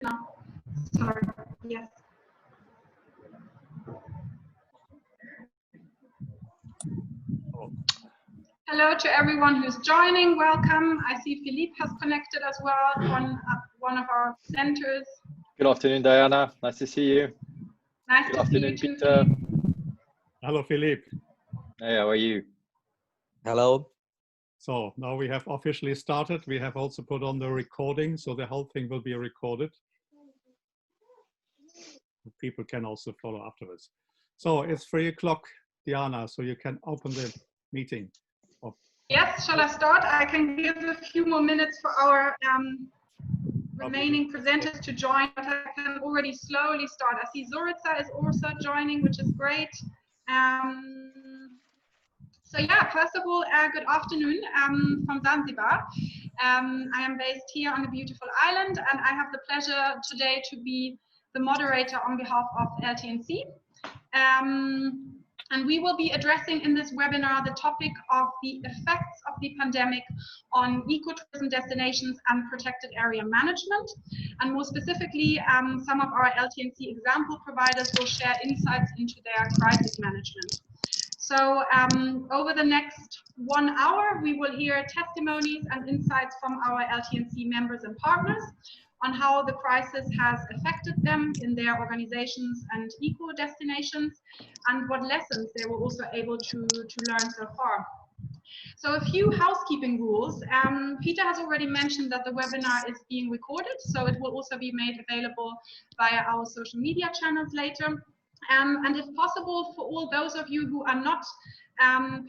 No. Sorry. Yes. Hello to everyone who's joining. Welcome. I see Philippe has connected as well on one of our centers. Good afternoon, Diana. Nice to see you. Nice to see you too, Peter. Hello, Philippe. Hey, how are you? Hello. So now we have officially started. We have also put on the recording, so the whole thing will be recorded. People can also follow afterwards. So it's 3 o'clock, Diana, so you can open the meeting. Yes, shall I start? I can give a few more minutes for our remaining presenters to join, but I can already slowly start. I see Zorica is also joining, which is great. So yeah, first of all, good afternoon from Zanzibar. I am based here on the beautiful island, and I have the pleasure today to be the moderator on behalf of LT&C. And we will be addressing in this webinar the topic of the effects of the pandemic on ecotourism destinations and protected area management. And more specifically, some of our LT&C example providers will share insights into their crisis management. So over the next 1 hour, we will hear testimonies and insights from our LT&C members and partners on how the crisis has affected them in their organizations and eco destinations, and what lessons they were also able to learn so far. So a few housekeeping rules. Peter has already mentioned that the webinar is being recorded, so it will also be made available via our social media channels later. And if possible, for all those of you who are not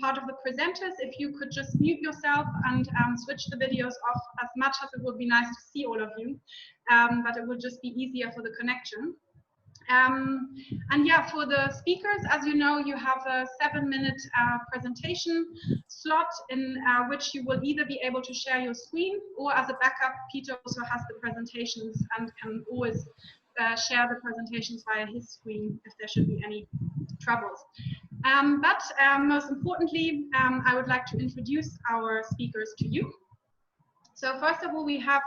part of the presenters, if you could just mute yourself and switch the videos off, as much as it would be nice to see all of you, but it would just be easier for the connection. And yeah, for the speakers, as you know, you have a 7-minute presentation slot in which you will either be able to share your screen, or as a backup, Peter also has the presentations and can always share the presentations via his screen if there should be any troubles. But most importantly, I would like to introduce our speakers to you. So first of all, we have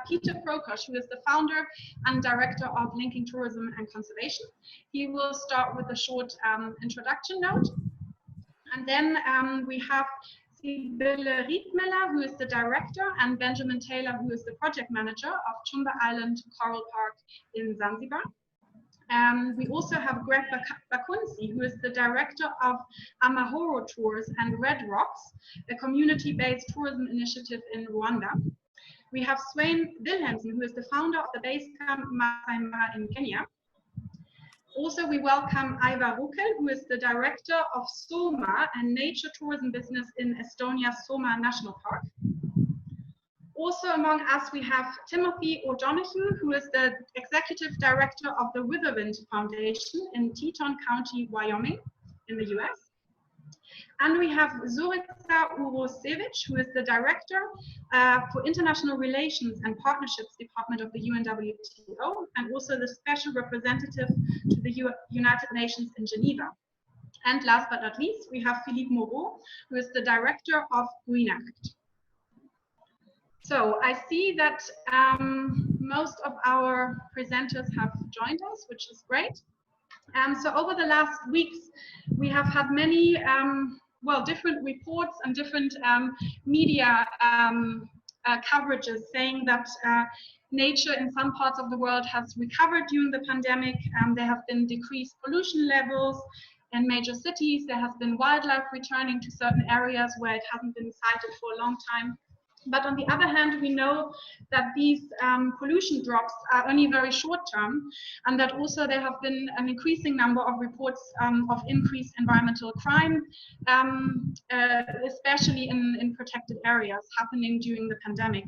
Peter Prokosch, who is the founder and director of Linking Tourism and Conservation. He will start with a short introduction note. And then we have Sibylle Riedmiller, who is the director, and Benjamin Taylor, who is the project manager of Chumba Island Coral Park in Zanzibar. We also have Greg Bakunzi, who is the director of Amahoro Tours and Red Rocks, a community-based tourism initiative in Rwanda. We have Swain Wilhelmsen, who is the founder of the base camp Masai Mara in Kenya. Also, we welcome Aiva Rukel, who is the director of Soma, a nature tourism business in Estonia's Soma National Park. Also among us, we have Timothy O'Donoghue, who is the executive director of the Witherwind Foundation in Teton County, Wyoming, in the US. And we have Zorica Urosevich, who is the director for International Relations and Partnerships Department of the UNWTO, and also the special representative to the United Nations in Geneva. And last but not least, we have Philippe Moreau, who is the director of Green Act. So I see that most of our presenters have joined us, which is great. So over the last weeks, we have had many, well, different reports and different media coverages saying that nature in some parts of the world has recovered during the pandemic. There have been decreased pollution levels in major cities. There has been wildlife returning to certain areas where it hasn't been sighted for a long time. But on the other hand, we know that these pollution drops are only very short term, and that also there have been an increasing number of reports of increased environmental crime, especially in protected areas, happening during the pandemic.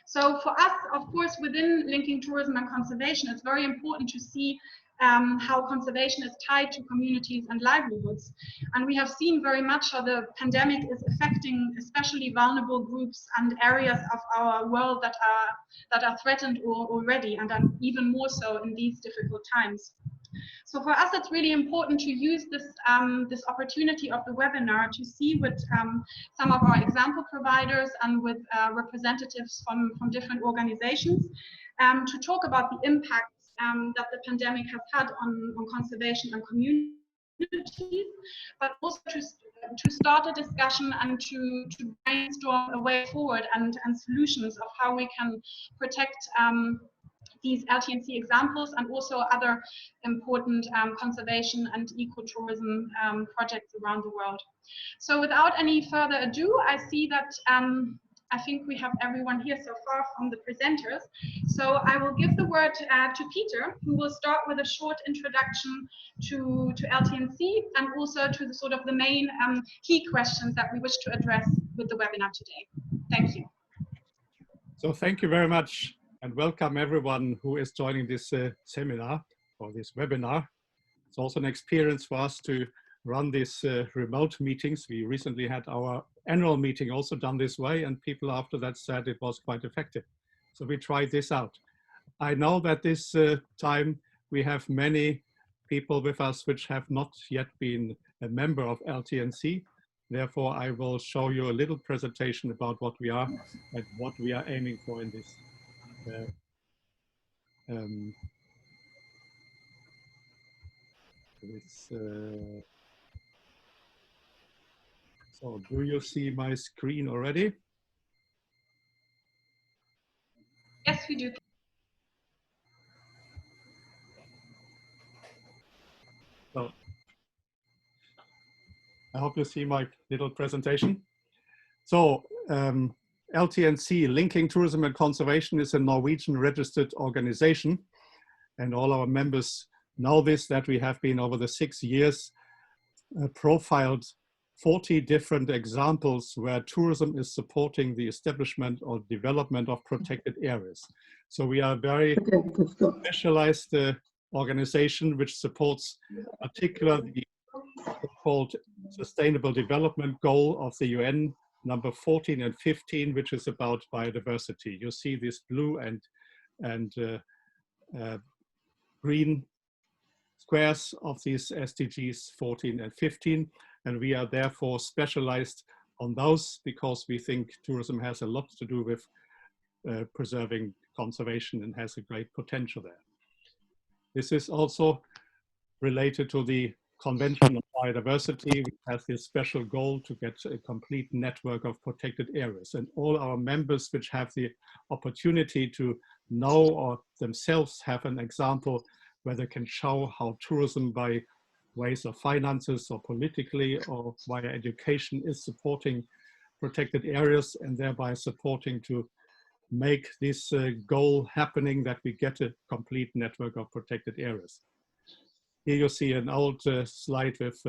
So for us, of course, within Linking Tourism and Conservation, it's very important to see how conservation is tied to communities and livelihoods. And we have seen very much how the pandemic is affecting especially vulnerable groups and areas of our world that are threatened already, and are even more so in these difficult times. So for us, it's really important to use this, this opportunity of the webinar to see with some of our example providers and with representatives from different organizations to talk about the impacts that the pandemic has had on conservation and communities, but also to start a discussion and to brainstorm a way forward and solutions of how we can protect these LT&C examples and also other important conservation and ecotourism projects around the world. So without any further ado, I see that I think we have everyone here so far from the presenters. So I will give the word to Peter, who will start with a short introduction to LT&C and also to the sort of the main key questions that we wish to address with the webinar today. Thank you. So thank you very much and welcome everyone who is joining this seminar or this webinar. It's also an experience for us to run these remote meetings. We recently had our annual meeting also done this way, and people after that said it was quite effective. So we tried this out. I know that this time we have many people with us which have not yet been a member of LT&C. Therefore, I will show you a little presentation about what we are and what we are aiming for in this. So do you see my screen already? Yes, we do. So I hope you see my little presentation. So LT&C, Linking Tourism and Conservation, is a Norwegian registered organization. And all our members know this, that we have been over the 6 years profiled 40 different examples where tourism is supporting the establishment or development of protected areas. So we are a very specialized organization which supports particularly the so-called Sustainable Development Goal of the UN, number 14 and 15, which is about biodiversity. You see this blue and green squares of these SDGs 14 and 15. And we are therefore specialized on those because we think tourism has a lot to do with preserving conservation and has a great potential there. This is also related to the Convention on Biodiversity, which has this special goal to get a complete network of protected areas. And all our members which have the opportunity to know or themselves have an example where they can show how tourism by ways of finances or politically or via education is supporting protected areas and thereby supporting to make this goal happening, that we get a complete network of protected areas. Here you see an old slide with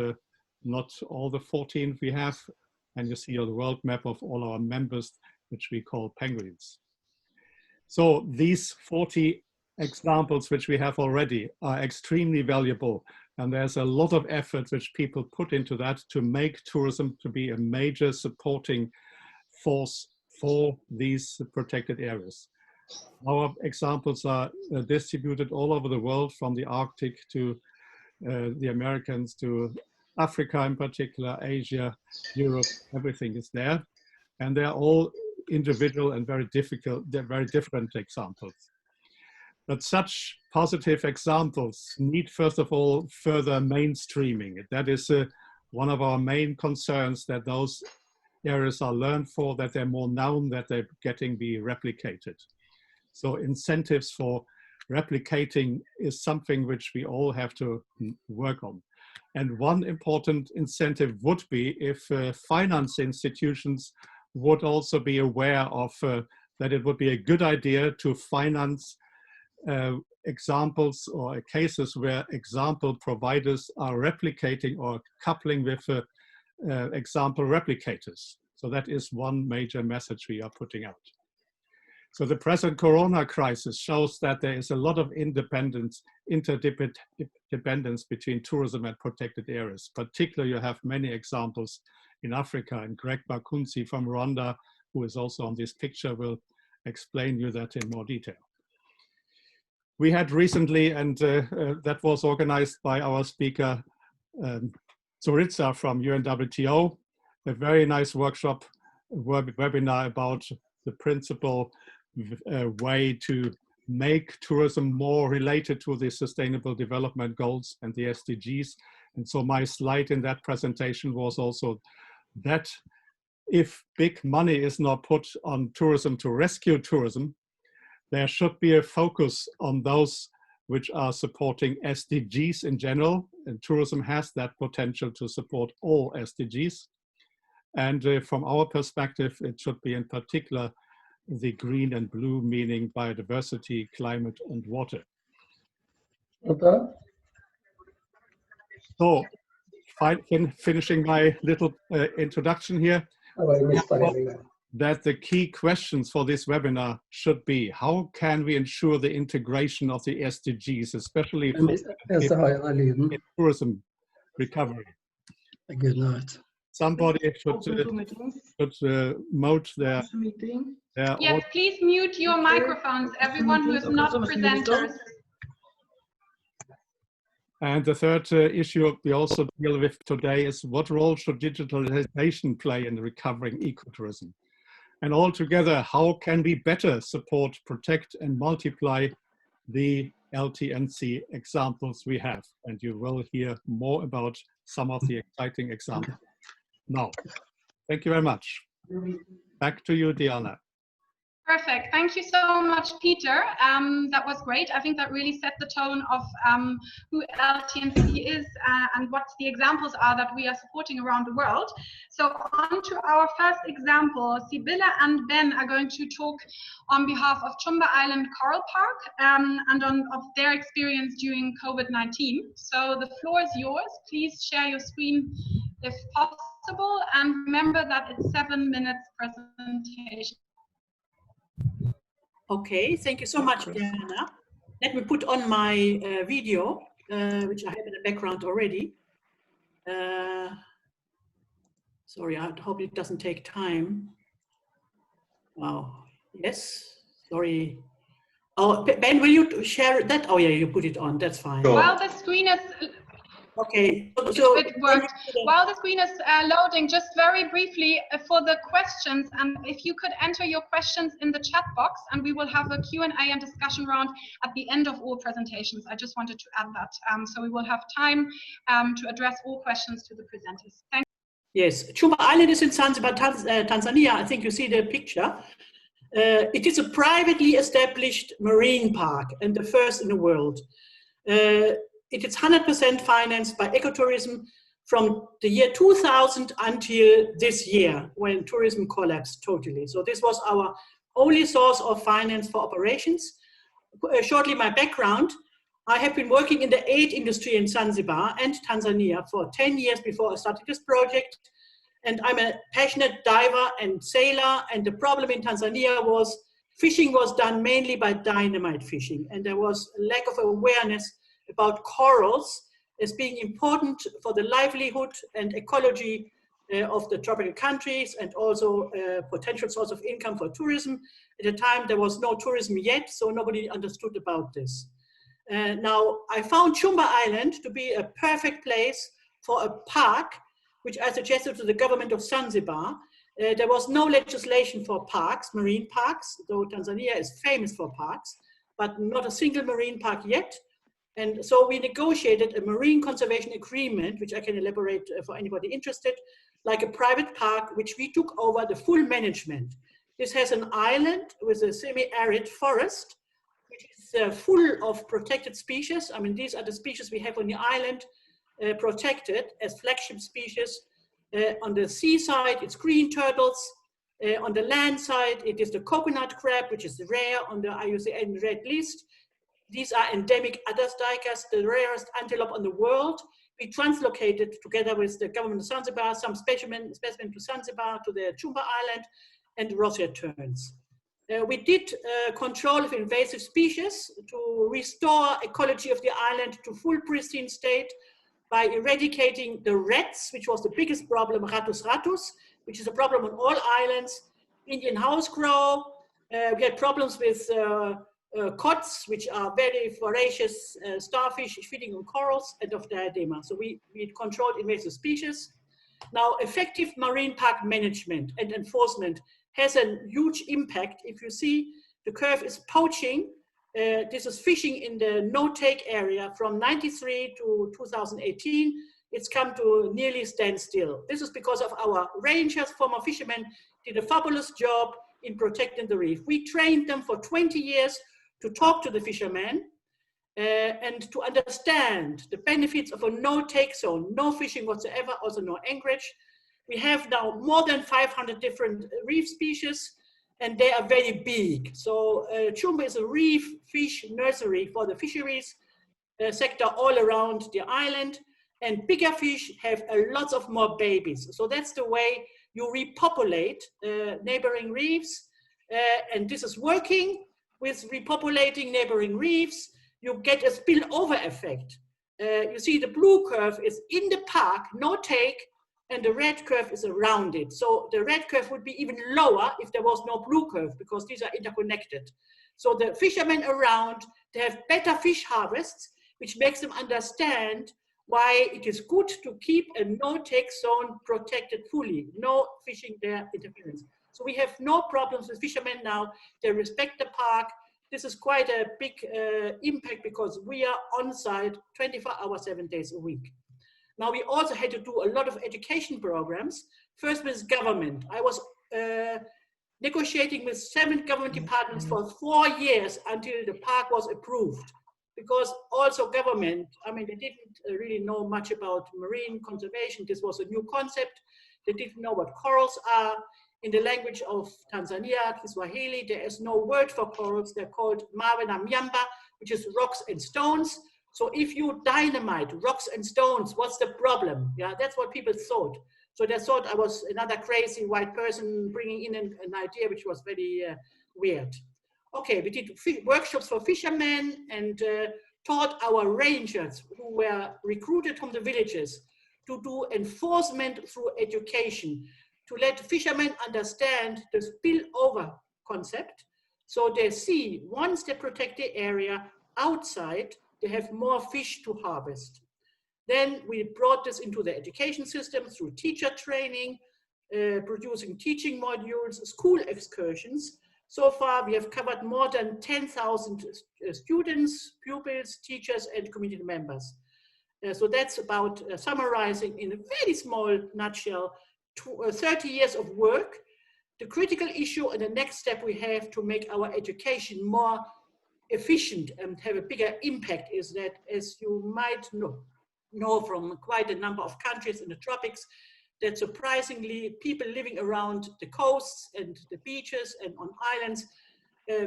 not all the 14 we have, and you see the world map of all our members, which we call penguins. So these 40 examples which we have already are extremely valuable, and there's a lot of effort which people put into that to make tourism to be a major supporting force for these protected areas. Our examples are distributed all over the world, from the Arctic to the Americans to Africa in particular, Asia, Europe, everything is there. And they're all individual and very different examples. But such positive examples need, first of all, further mainstreaming. That is one of our main concerns, that those areas are learned for, that they're more known, that they're getting be replicated. So incentives for replicating is something which we all have to work on. And one important incentive would be if finance institutions would also be aware of that it would be a good idea to finance examples or cases where example providers are replicating or coupling with example replicators. So that is one major message we are putting out. So the present Corona crisis shows that there is a lot of interdependence between tourism and protected areas. Particularly, you have many examples in Africa, and Greg Bakunzi from Rwanda, who is also on this picture, will explain you that in more detail. We had recently, and that was organized by our speaker, Zoritza from UNWTO, a very nice workshop webinar about the principal way to make tourism more related to the Sustainable Development Goals and the SDGs. And so my slide in that presentation was also that if big money is not put on tourism to rescue tourism, there should be a focus on those which are supporting SDGs in general, and tourism has that potential to support all SDGs. And from our perspective, it should be in particular the green and blue, meaning biodiversity, climate, and water. Okay. So, finishing my little introduction here, that the key questions for this webinar should be, how can we ensure the integration of the SDGs, especially for in tourism recovery? Good night. Somebody should mute their Yes, please mute your microphones, everyone who is not presenters. And the third issue we also deal with today is what role should digitalization play in recovering ecotourism? And altogether, how can we better support, protect, and multiply the LT&C examples we have? And you will hear more about some of the exciting examples now. Thank you very much. Back to you, Diana. Perfect. Thank you so much, Peter. That was great. I think that really set the tone of who LT&C is and what the examples are that we are supporting around the world. So on to our first example. Sibylla and Ben are going to talk on behalf of Chumba Island Coral Park and of their experience during COVID-19. So the floor is yours. Please share your screen if possible, and remember that it's 7 minutes presentation. Okay, thank you so much, Diana. Let me put on my video, which I have in the background already. Sorry, I hope it doesn't take time. Wow, yes, sorry. Oh, Ben, will you share that? Oh yeah, you put it on, that's fine. Sure. While the screen is... Okay. So it worked. While the screen is loading, just very briefly for the questions, and if you could enter your questions in the chat box, and we will have a Q&A and discussion round at the end of all presentations. I just wanted to add that. So we will have time to address all questions to the presenters. Thank you. Yes, Chumba Island is in Zanzibar, Tanzania. I think you see the picture. It is a privately established marine park and the first in the world. It is 100% financed by ecotourism from the year 2000 until this year, when tourism collapsed totally. So this was our only source of finance for operations. Shortly, my background: I have been working in the aid industry in Zanzibar and Tanzania for 10 years before I started this project. And I'm a passionate diver and sailor. And the problem in Tanzania was fishing was done mainly by dynamite fishing. And there was a lack of awareness about corals as being important for the livelihood and ecology of the tropical countries, and also a potential source of income for tourism. At the time, there was no tourism yet, so nobody understood about this. Now, I found Chumba Island to be a perfect place for a park, which I suggested to the government of Zanzibar. There was no legislation for parks, marine parks, though Tanzania is famous for parks, but not a single marine park yet. And so we negotiated a marine conservation agreement, which I can elaborate for anybody interested, like a private park, which we took over the full management. This has an island with a semi-arid forest, which is full of protected species. I mean, these are the species we have on the island protected as flagship species. On the seaside, it's green turtles. On the land side, it is the coconut crab, which is rare on the IUCN red list. These are endemic Adasdicas, the rarest antelope on the world. We translocated together with the government of Zanzibar some specimen to Zanzibar, to the Chumba Island, and Rosia terns. We did control of invasive species to restore ecology of the island to full pristine state by eradicating the rats, which was the biggest problem, Ratus ratus, which is a problem on all islands. Indian house crow. We had problems with cods, which are very voracious starfish feeding on corals, and of diadema. So we controlled invasive species. Now, effective marine park management and enforcement has a huge impact. If you see, the curve is poaching. This is fishing in the no-take area from 93 to 2018. It's come to nearly standstill. This is because of our rangers, former fishermen, did a fabulous job in protecting the reef. We trained them for 20 years to talk to the fishermen and to understand the benefits of a no-take zone, no fishing whatsoever, also no anchorage. We have now more than 500 different reef species, and they are very big. So Chumba is a reef fish nursery for the fisheries sector all around the island, and bigger fish have lots of more babies. So that's the way you repopulate neighboring reefs, and this is working. With repopulating neighboring reefs, you get a spillover effect. You see the blue curve is in the park, no take, and the red curve is around it. So the red curve would be even lower if there was no blue curve, because these are interconnected. So the fishermen around, they have better fish harvests, which makes them understand why it is good to keep a no-take zone protected fully, no fishing there interference. So we have no problems with fishermen now. They respect the park. This is quite a big impact because we are on site 24 hours, 7 days a week. Now we also had to do a lot of education programs. First with government. I was negotiating with 7 government departments for 4 years until the park was approved. Because also government, I mean, they didn't really know much about marine conservation. This was a new concept. They didn't know what corals are. In the language of Tanzania, Kiswahili, there is no word for corals. They're called mawe na miamba, which is rocks and stones. So if you dynamite rocks and stones, what's the problem? Yeah, that's what people thought. So they thought I was another crazy white person bringing in an idea which was very weird. Okay, we did workshops for fishermen and taught our rangers who were recruited from the villages to do enforcement through education, to let fishermen understand the spillover concept. So they see once they protect the area outside, they have more fish to harvest. Then we brought this into the education system through teacher training, producing teaching modules, school excursions. So far, we have covered more than 10,000 students, pupils, teachers, and community members. So that's about summarizing in a very small nutshell 30 years of work. The critical issue and the next step we have to make our education more efficient and have a bigger impact is that, as you might know from quite a number of countries in the tropics, that surprisingly people living around the coasts and the beaches and on islands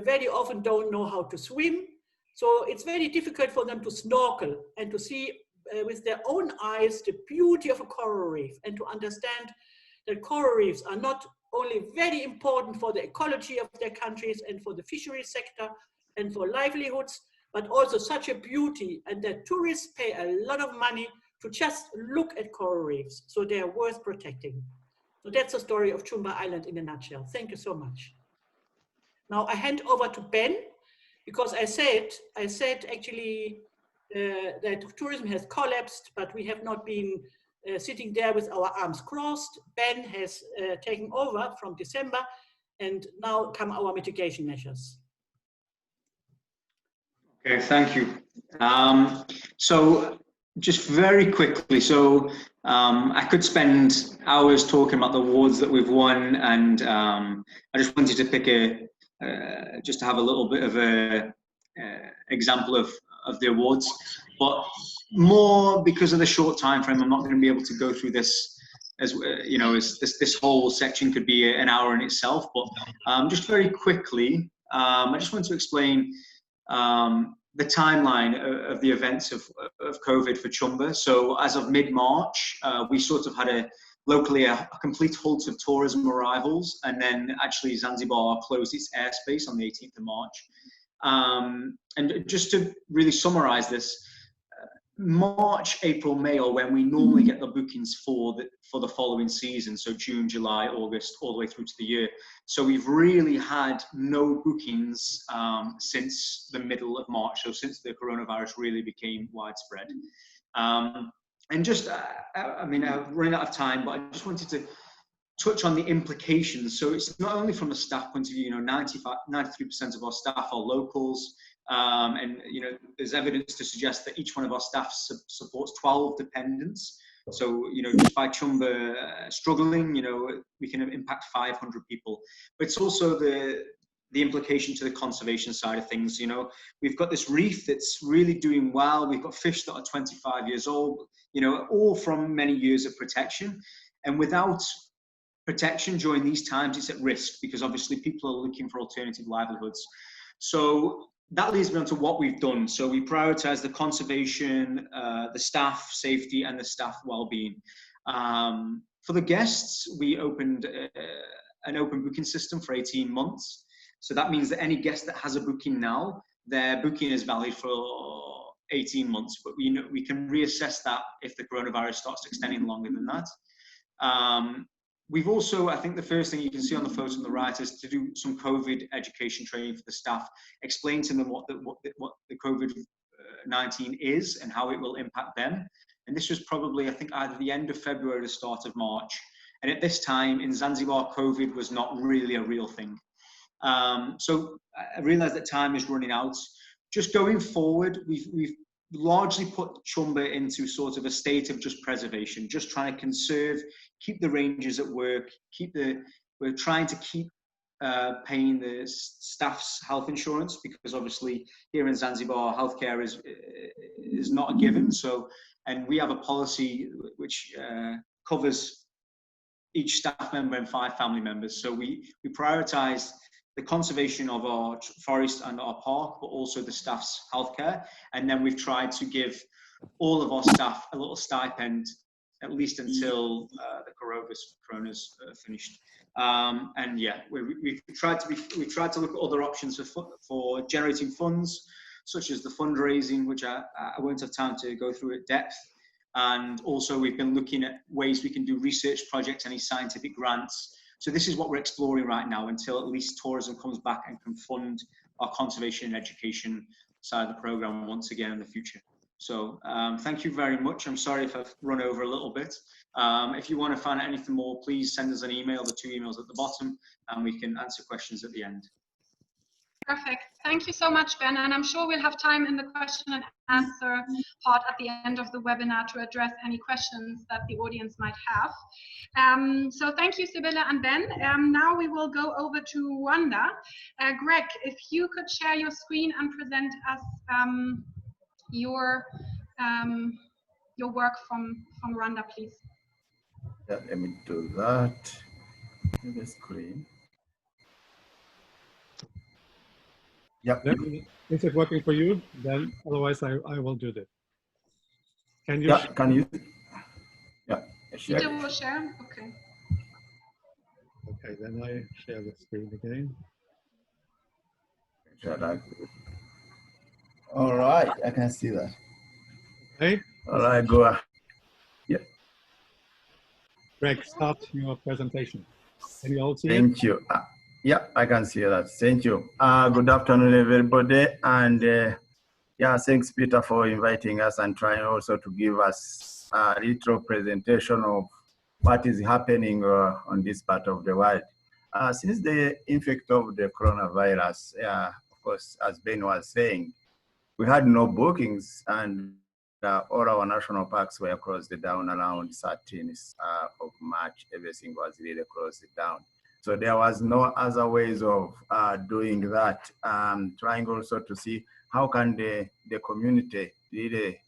very often don't know how to swim. So it's very difficult for them to snorkel and to see with their own eyes the beauty of a coral reef, and to understand that coral reefs are not only very important for the ecology of their countries and for the fisheries sector and for livelihoods, but also such a beauty, and that tourists pay a lot of money to just look at coral reefs, so they are worth protecting. So that's the story of Chumba Island in a nutshell. Thank you so much. Now I hand over to Ben, because I said actually that tourism has collapsed, but we have not been sitting there with our arms crossed. Ben has taken over from December, and now come our mitigation measures. Okay, thank you. So just very quickly, so I could spend hours talking about the awards that we've won, and I just wanted to pick just to have a little bit of a example of the awards, but more because of the short time frame, I'm not going to be able to go through this as you know, as this whole section could be an hour in itself. But just very quickly, I just want to explain the timeline of the events of COVID for Chumba. So as of mid-March, we sort of had locally a complete halt of tourism arrivals, and then actually Zanzibar closed its airspace on the 18th of March. And just to really summarize this, March, April, May are when we normally get the bookings for the following season, so June, July, August, all the way through to the year. So we've really had no bookings since the middle of March, so since the coronavirus really became widespread. And just, I mean, I'm running out of time, but I just wanted to touch on the implications. So it's not only from a staff point of view, you know, 93% of our staff are locals. And there's evidence to suggest that each one of our staff supports 12 dependents. So, just by Chumba struggling, we can impact 500 people. But it's also the implication to the conservation side of things. We've got this reef that's really doing well. We've got fish that are 25 years old, all from many years of protection. And without protection during these times, it's at risk because obviously people are looking for alternative livelihoods. So that leads me on to what we've done. So we prioritize the conservation, the staff safety, and the staff well-being. For the guests, we opened an open booking system for 18 months. So that means that any guest that has a booking now, their booking is valid for 18 months, but we can reassess that if the coronavirus starts extending longer than that. We've also, I think the first thing you can see on the photo on the right is to do some COVID education training for the staff, explain to them what the COVID-19 is and how it will impact them. And this was probably, I think, either the end of February or the start of March. And at this time in Zanzibar, COVID was not really a real thing. So I realize that time is running out. Just going forward, we've largely put Chumba into sort of a state of just preservation, just trying to conserve, keep the rangers at work, we're trying to keep paying the staff's health insurance, because obviously here in Zanzibar, healthcare is not a given. So, and we have a policy which covers each staff member and 5 family members. So we prioritize the conservation of our forest and our park, but also the staff's healthcare. And then we've tried to give all of our staff a little stipend, at least until the corona's finished. And yeah, we've tried to look at other options for generating funds, such as the fundraising, which I won't have time to go through at depth. And also we've been looking at ways we can do research projects, any scientific grants. So this is what we're exploring right now until at least tourism comes back and can fund our conservation and education side of the program once again in the future. So thank you very much. I'm sorry if I've run over a little bit. If you want to find out anything more, please send us an email, the 2 emails at the bottom, and we can answer questions at the end. Perfect. Thank you so much, Ben. And I'm sure we'll have time in the question and answer part at the end of the webinar to address any questions that the audience might have. So thank you, Sibylle and Ben. Now we will go over to Rwanda. Greg, if you could share your screen and present us your work from Rwanda, please. Yeah, let me do that. The screen. Yep. Is it working for you? Then otherwise I will do that. Can you? Yeah, can you? Yeah. You will share? Okay. Okay, then I share the screen again. All right, I can see that. Okay. All right, go ahead. Yeah. Greg, start your presentation. Can you all see it? Thank you. Yeah, I can see that. Thank you. Good afternoon, everybody. And yeah, thanks, Peter, for inviting us and trying also to give us a little presentation of what is happening on this part of the world. Since the impact of the coronavirus, of course, as Ben was saying, we had no bookings, and all our national parks were closed down around 13th of March. Everything was really closed down. So there was no other ways of doing that. Trying also to see how can the community really,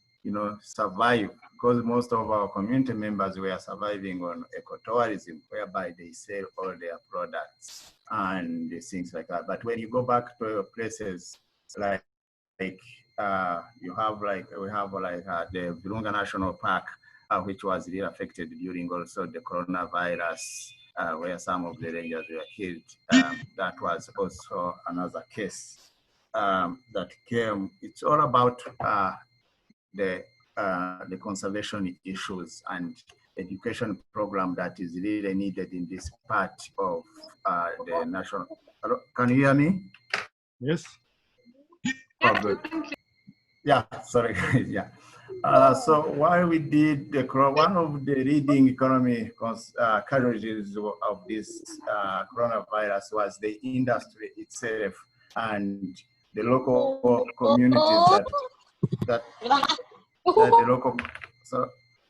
survive, because most of our community members were surviving on ecotourism, whereby they sell all their products and things like that. But when you go back to places like we have the Virunga National Park, which was really affected during also the coronavirus, where some of the rangers were killed. That was also another case that came. It's all about the conservation issues and education program that is really needed in this part of the national. Hello? Can you hear me? Yes. Oh, good. Yeah, sorry. Yeah. So while we did one of the leading economy casualties of this coronavirus was the industry itself and the local communities that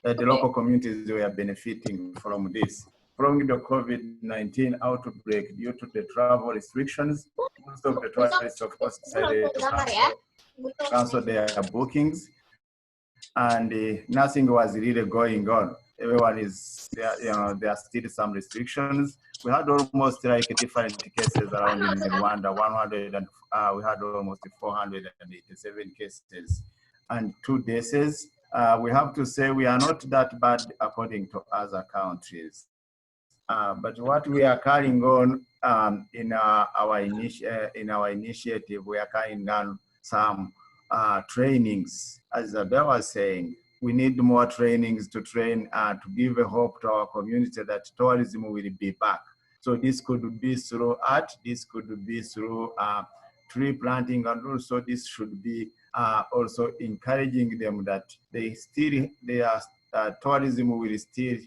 the local communities were benefiting from this. From the COVID-19 outbreak due to the travel restrictions, most of the tourists, of course, decided to cancel their bookings, and nothing was really going on. Everyone is, there are still some restrictions. We had almost like different cases around in Rwanda, we had almost 487 cases and 2 deaths. We have to say we are not that bad according to other countries. But what we are carrying on in our initiative, we are carrying on some trainings. As Isabel was saying, we need more trainings to train to give a hope to our community that tourism will be back. So this could be through art, this could be through tree planting, and also this should be also encouraging them that tourism will still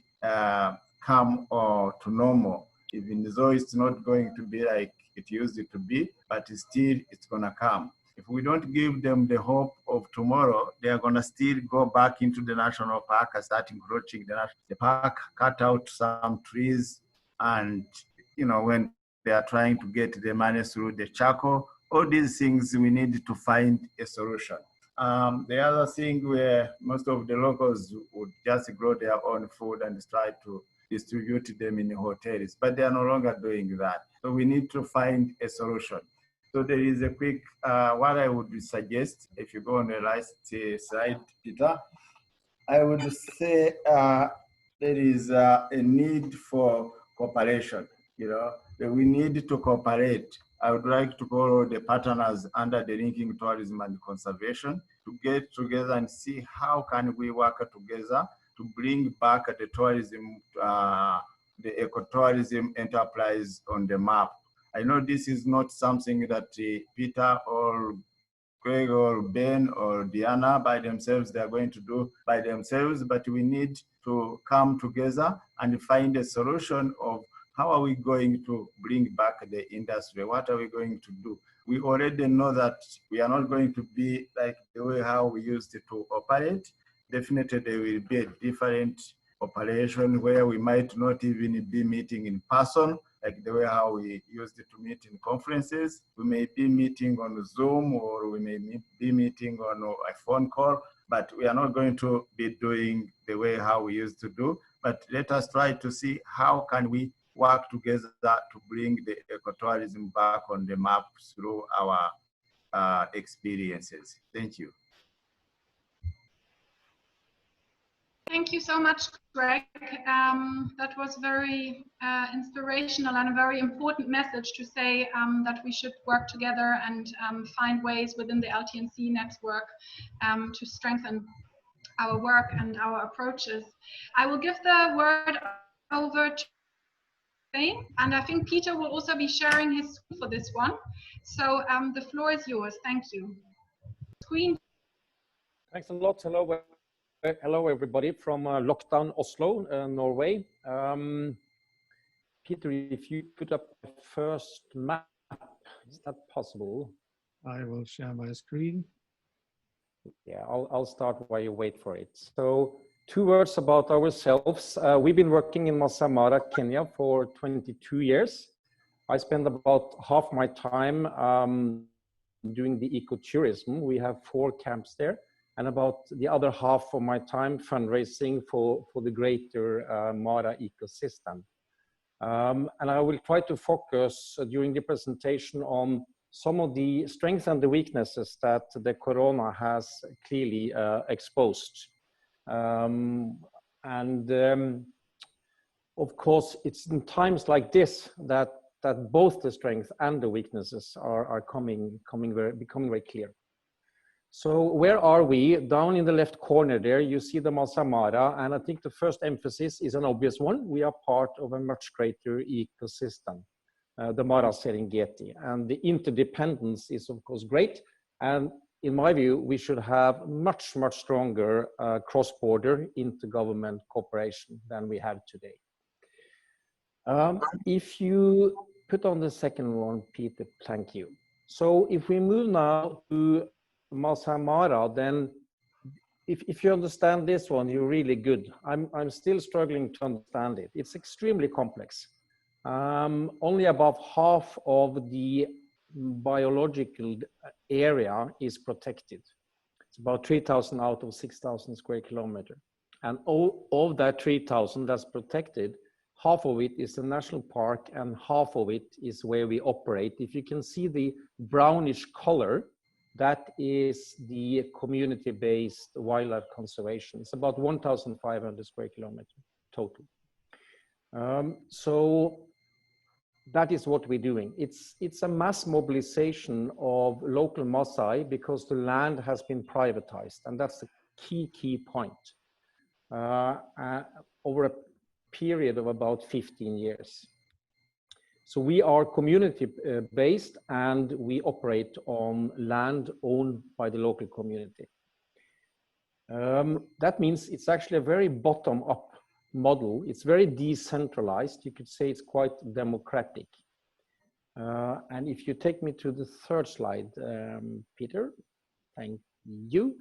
come to normal, even though it's not going to be like it used to be, but still it's gonna come. If we don't give them the hope of tomorrow, they are gonna still go back into the national park and start encroaching the park, cut out some trees, and when they are trying to get the money through the charcoal, all these things we need to find a solution. The other thing where most of the locals would just grow their own food and try to distribute them in hotels, but they are no longer doing that. So we need to find a solution. So there is a quick, what I would suggest, if you go on the last slide, Peter, I would say there is a need for cooperation. We need to cooperate. I would like to call the partners under the linking tourism and conservation to get together and see how can we work together to bring back the tourism, the ecotourism enterprise on the map. I know this is not something that Peter or Craig or Ben or Diana by themselves, they are going to do by themselves, but we need to come together and find a solution of how are we going to bring back the industry? What are we going to do? We already know that we are not going to be like the way how we used to operate. Definitely there will be a different operation where we might not even be meeting in person, like the way how we used to meet in conferences. We may be meeting on Zoom, or we may be meeting on a phone call, but we are not going to be doing the way how we used to do. But let us try to see how can we work together to bring the ecotourism back on the map through our experiences. Thank you. Thank you so much, Greg. That was very inspirational and a very important message to say that we should work together and find ways within the LT&C network to strengthen our work and our approaches. I will give the word over to Spain, and I think Peter will also be sharing his screen for this one. So the floor is yours. Thank you. Screen. Thanks a lot. Hello, everybody from lockdown Oslo, Norway. Peter, if you put up the first map, is that possible? I will share my screen. Yeah, I'll start while you wait for it. So 2 words about ourselves. We've been working in Masai Mara, Kenya for 22 years. I spend about half my time doing the ecotourism. We have 4 camps there. And about the other half of my time fundraising for the greater Mara ecosystem. And I will try to focus during the presentation on some of the strengths and the weaknesses that the corona has clearly exposed. Of course, it's in times like this that both the strengths and the weaknesses are becoming very clear. So where are we? Down in the left corner there, you see the Masai Mara, and I think the first emphasis is an obvious one. We are part of a much greater ecosystem, the Mara Serengeti, and the interdependence is of course great. And in my view, we should have much stronger cross-border intergovernment cooperation than we have today. If you put on the second one, Peter, thank you. So if we move now to Masai Mara, then if you understand this one, you're really good. I'm still struggling to understand it. It's extremely complex. Only about half of the biological area is protected. It's about 3,000 out of 6,000 square kilometers. And all of that 3,000 that's protected, half of it is a national park and half of it is where we operate. If you can see the brownish color, that is the community-based wildlife conservation. It's about 1,500 square kilometers total. So that is what we're doing. It's a mass mobilization of local Maasai because the land has been privatized, and that's the key point. Over a period of about 15 years. So we are community-based and we operate on land owned by the local community. That means it's actually a very bottom-up model. It's very decentralized. You could say it's quite democratic. And if you take me to the third slide, Peter, thank you.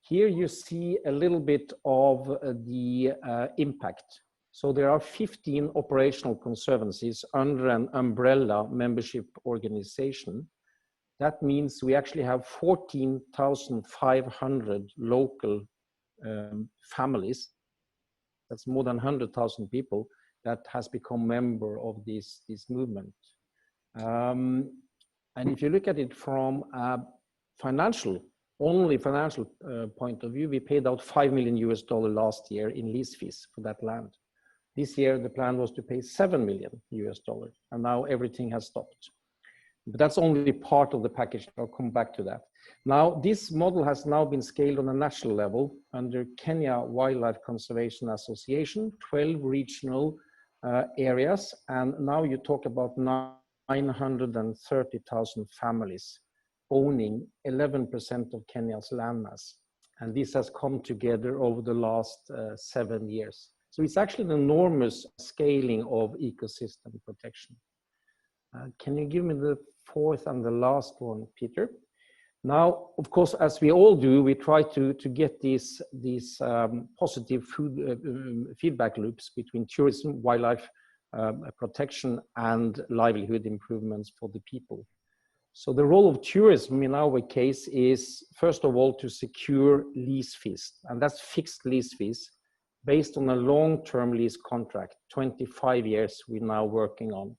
Here you see a little bit of the impact. So there are 15 operational conservancies under an umbrella membership organization. That means we actually have 14,500 local families. That's more than 100,000 people that has become member of this movement. And if you look at it from a only financial point of view, we paid out $5 million last year in lease fees for that land. This year, the plan was to pay $7 million, and now everything has stopped. But that's only part of the package. I'll come back to that. Now, this model has now been scaled on a national level under Kenya Wildlife Conservation Association, 12 regional areas, and now you talk about 930,000 families owning 11% of Kenya's landmass. And this has come together over the last 7 years. So it's actually an enormous scaling of ecosystem protection. Can you give me the fourth and the last one, Peter? Now, of course, as we all do, we try to get these positive feedback loops between tourism, wildlife protection, and livelihood improvements for the people. So the role of tourism in our case is, first of all, to secure lease fees, and that's fixed lease fees based on a long-term lease contract, 25 years we're now working on.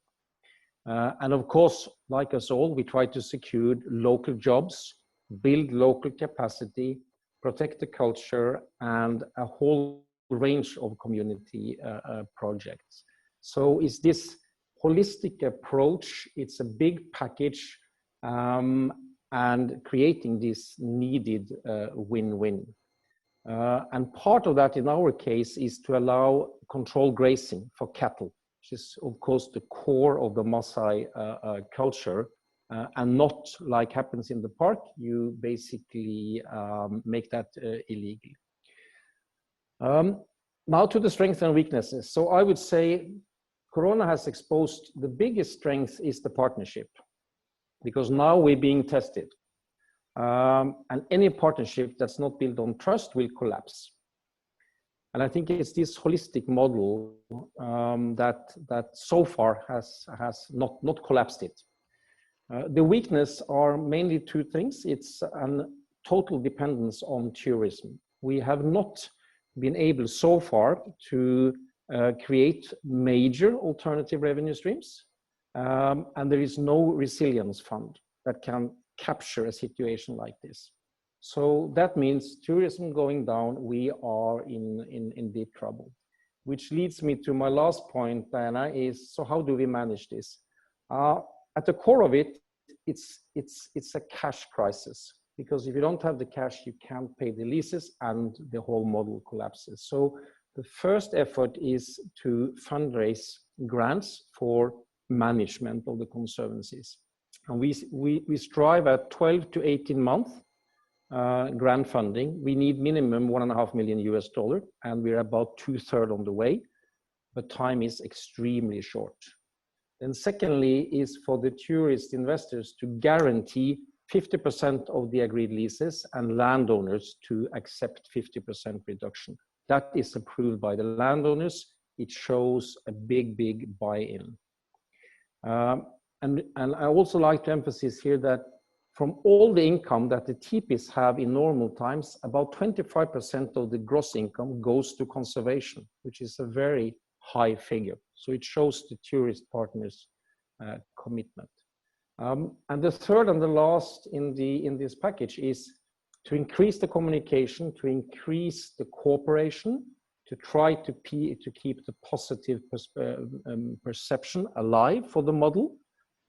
And of course, like us all, we try to secure local jobs, build local capacity, protect the culture, and a whole range of community projects. So it's this holistic approach, it's a big package, and creating this needed win-win. And part of that in our case is to allow controlled grazing for cattle, which is of course the core of the Maasai culture, and not like happens in the park, you basically make that illegal. Now to the strengths and weaknesses. So I would say Corona has exposed the biggest strength is the partnership, because now we're being tested. And any partnership that's not built on trust will collapse. And I think it's this holistic model that so far has not collapsed it. The weakness are mainly two things. It's a total dependence on tourism. We have not been able so far to create major alternative revenue streams. And there is no resilience fund that can capture a situation like this. So that means tourism going down, we are in deep trouble. Which leads me to my last point, Diana, is so how do we manage this? At the core of it, it's a cash crisis, because if you don't have the cash, you can't pay the leases and the whole model collapses. So the first effort is to fundraise grants for management of the conservancies. And we strive at 12 to 18 month grant funding. We need minimum $1.5 million, and we're about 2/3 on the way, but time is extremely short. And secondly is for the tourist investors to guarantee 50% of the agreed leases and landowners to accept 50% reduction. That is approved by the landowners. It shows a big, big buy-in. And I also like to emphasize here that from all the income that the TPs have in normal times, about 25% of the gross income goes to conservation, which is a very high figure. So it shows the tourist partners' commitment. And the third and the last in this package is to increase the communication, to increase the cooperation, to try to keep the positive perception alive for the model,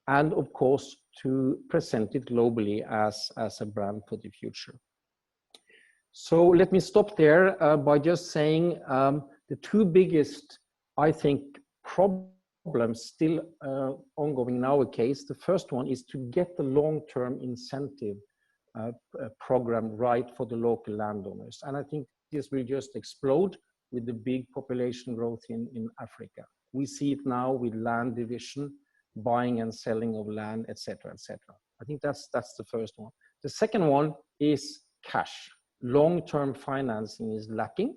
and of course to present it globally as a brand for the future. So let me stop there by just saying the two biggest, I think, problems still ongoing in our case. The first one is to get the long-term incentive program right for the local landowners. And I think this will just explode with the big population growth in Africa. We see it now with land division, buying and selling of land, etc., etc. I think that's the first one. The second one is cash. Long-term financing is lacking.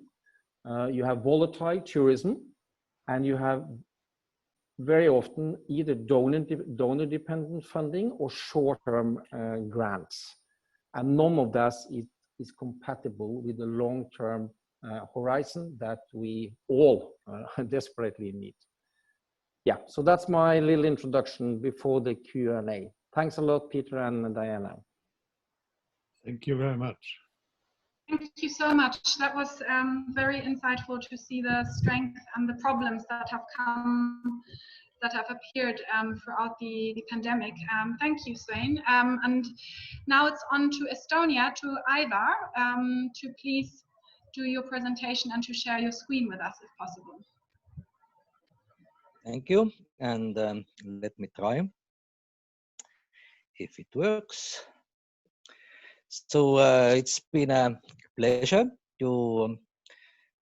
You have volatile tourism, and you have very often either donor-dependent funding or short-term grants. And none of that is compatible with the long-term horizon that we all desperately need. Yeah, so that's my little introduction before the Q&A. Thanks a lot, Peter and Diana. Thank you very much. Thank you so much. That was very insightful to see the strength and the problems that have appeared throughout the pandemic. Thank you, Svein. And now it's on to Estonia, to Ivar, to please do your presentation and to share your screen with us if possible. Thank you, and let me try if it works. So it's been a pleasure to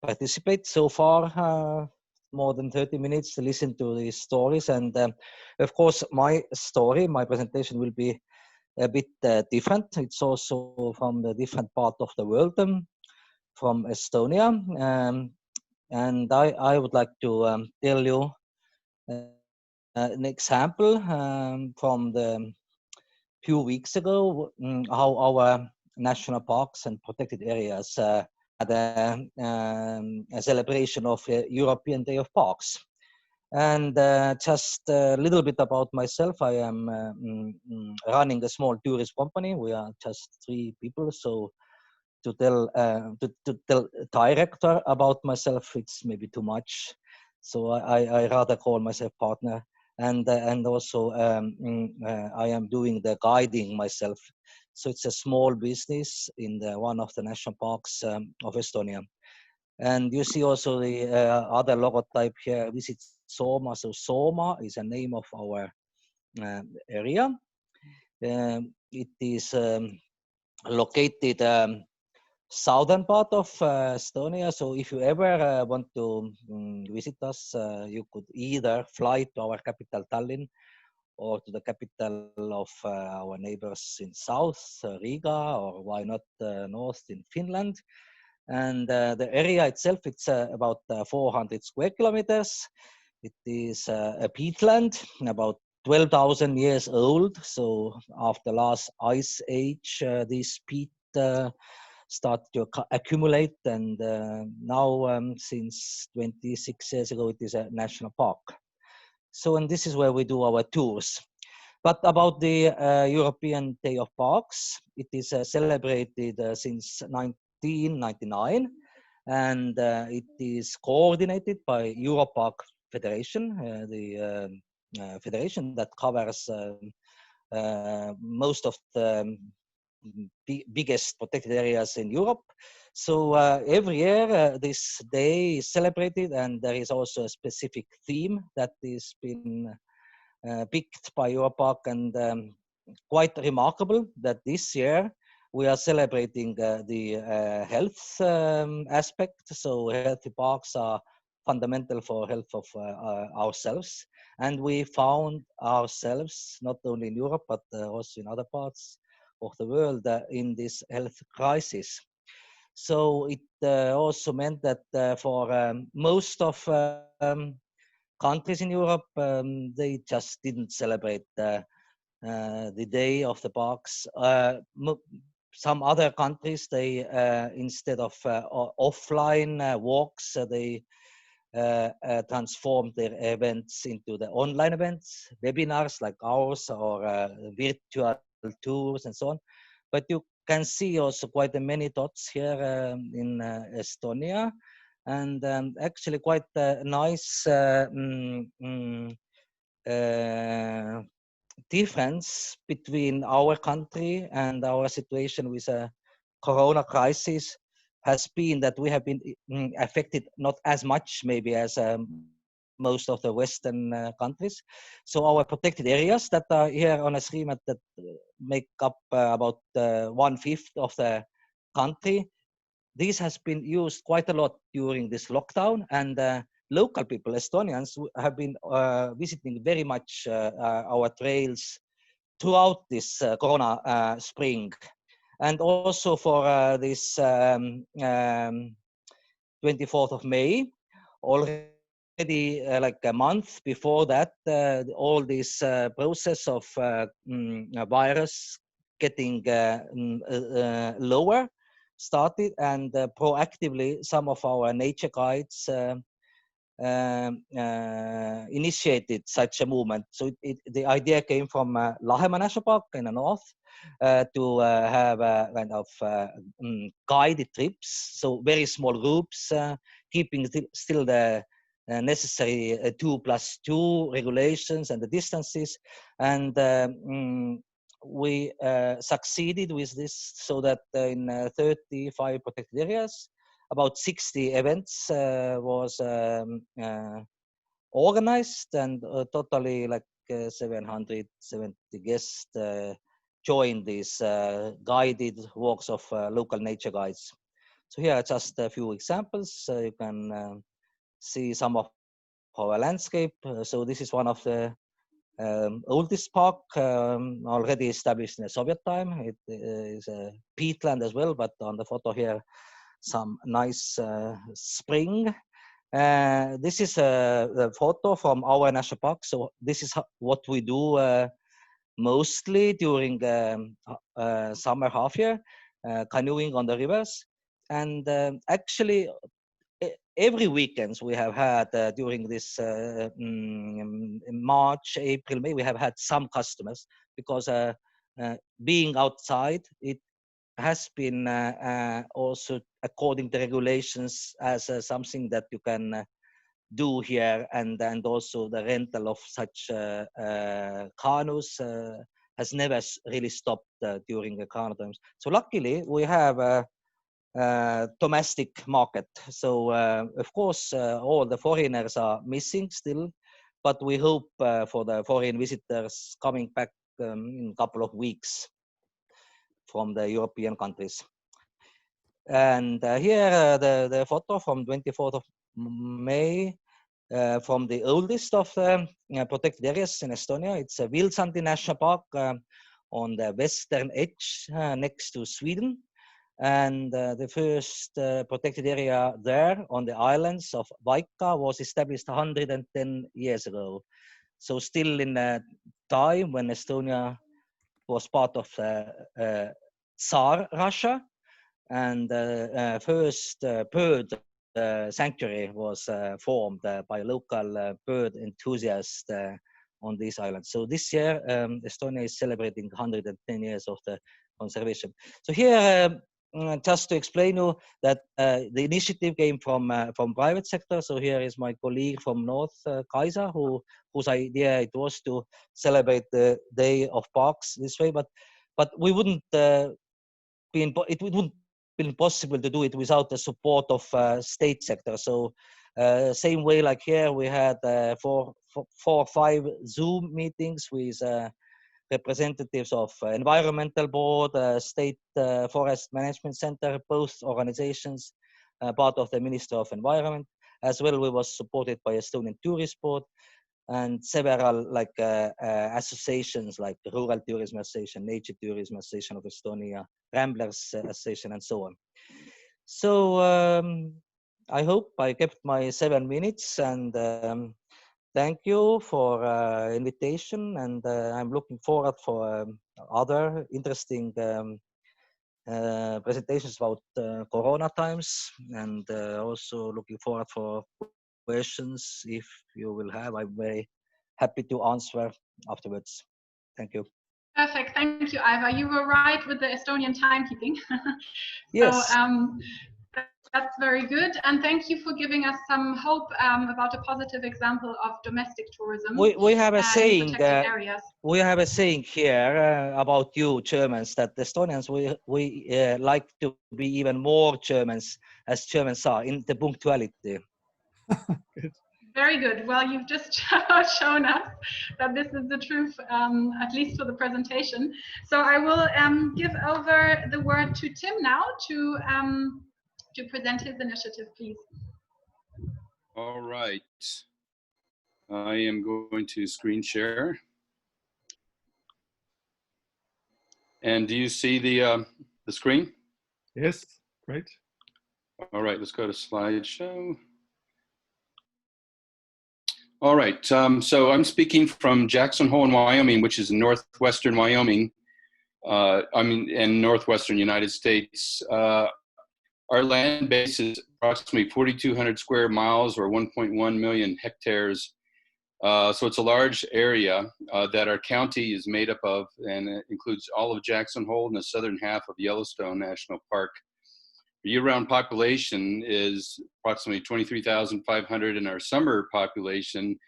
participate so far, more than 30 minutes to listen to these stories. And of course, my story, my presentation will be a bit different. It's also from the different part of the world, from Estonia. And I would like to tell you an example from the few weeks ago, how our national parks and protected areas had a celebration of European Day of Parks. And just a little bit about myself. I am running a small tourist company. We are just 3 people. So to tell director about myself, it's maybe too much. So I rather call myself partner. And also I am doing the guiding myself. So it's a small business in one of the national parks of Estonia. And you see also the other logotype here, Visit Sooma. So Sooma is a name of our area. It is located southern part of Estonia. So if you ever want to visit us, you could either fly to our capital Tallinn or to the capital of our neighbors in south, Riga, or why not north in Finland. And the area itself, it's about 400 square kilometers. It is a peatland, about 12,000 years old. So after last ice age, this peat start to accumulate, and now since 26 years ago it is a national park. So, and this is where we do our tours. But about the European Day of Parks, it is celebrated since 1999, and it is coordinated by Europark Federation, the federation that covers most of the biggest protected areas in Europe. So every year this day is celebrated, and there is also a specific theme that is been picked by Europark, and quite remarkable that this year we are celebrating the health aspect. So healthy parks are fundamental for health of ourselves. And we found ourselves not only in Europe, but also in other parts of the world in this health crisis. So it also meant that for most of countries in Europe, they just didn't celebrate the day of the parks. Some other countries, they instead of offline walks, they transformed their events into the online events, webinars like ours, or virtual tours and so on. But you can see also quite many dots here in Estonia, and actually quite a nice difference between our country and our situation with a corona crisis has been that we have been affected not as much maybe as most of the Western countries. So our protected areas that are here on a screen that make up about 1/5 of the country, this has been used quite a lot during this lockdown, and local people, Estonians, have been visiting very much our trails throughout this corona spring. And also for this 24th of May, already like a month before that, all this process of virus getting lower started, and proactively some of our nature guides initiated such a movement. So the idea came from Lahemaa National Park in the north to have a kind of guided trips, so very small groups, keeping still the necessary 2+2 regulations and the distances. And we succeeded with this, so that in 35 protected areas, about 60 events was organized, and totally like 770 guests joined these guided walks of local nature guides. So here are just a few examples. You can see some of our landscape. So this is one of the oldest park, already established in the Soviet time. It is a peatland as well, but on the photo here, some nice spring. This is a photo from our national park. So this is what we do mostly during summer half year, canoeing on the rivers. And actually, every weekends we have had during this March, April, May, we have had some customers, because being outside, it has been also according to regulations as something that you can do here, and also the rental of such canoes has never really stopped during the corona times. So luckily we have a domestic market. So of course all the foreigners are missing still, but we hope for the foreign visitors coming back in a couple of weeks from the European countries. And here the photo from 24th of May from the oldest of protected areas in Estonia. It's a Vilsandi National Park on the western edge next to Sweden. And the first protected area there on the islands of Vaika was established 110 years ago. So still in a time when Estonia was part of Tsar Russia, and first bird sanctuary was formed by local bird enthusiasts on these islands. So this year, Estonia is celebrating 110 years of the conservation. So here, just to explain you that the initiative came from private sector. So here is my colleague from North, Kaisa, whose idea it was to celebrate the Day of Parks this way. But we wouldn't it wouldn't been possible to do it without the support of state sector. So same way like here, we had 4 or 5 Zoom meetings with representatives of environmental board, state forest management center, both organizations, part of the Ministry of Environment. As well, we was supported by Estonian Tourist Board and several like associations like Rural Tourism Association, Nature Tourism Association of Estonia, Ramblers Association, and so on. So I hope I kept my 7 minutes, and thank you for invitation, and I'm looking forward for other interesting presentations about Corona times, and also looking forward for questions if you will have. I'm very happy to answer afterwards. Thank you. Perfect. Thank you, Ivar. You were right with the Estonian timekeeping. Yes. So that's very good. And thank you for giving us some hope about a positive example of domestic tourism. We have a saying. In protected areas. We have a saying here about you Germans, that Estonians, we like to be even more Germans, as Germans are, in the punctuality. Very good. Well, you've just shown us that this is the truth, at least for the presentation. So I will give over the word to Tim now to present his initiative, please. All right. I am going to screen share. And do you see the screen? Yes, great. All right, let's go to slideshow. All right, so I'm speaking from Jackson Hole in Wyoming, which is in northwestern Wyoming, in northwestern United States. Our land base is approximately 4,200 square miles or 1.1 million hectares. So it's a large area that our county is made up of, and it includes all of Jackson Hole and the southern half of Yellowstone National Park. The year-round population is approximately 23,500, and our summer population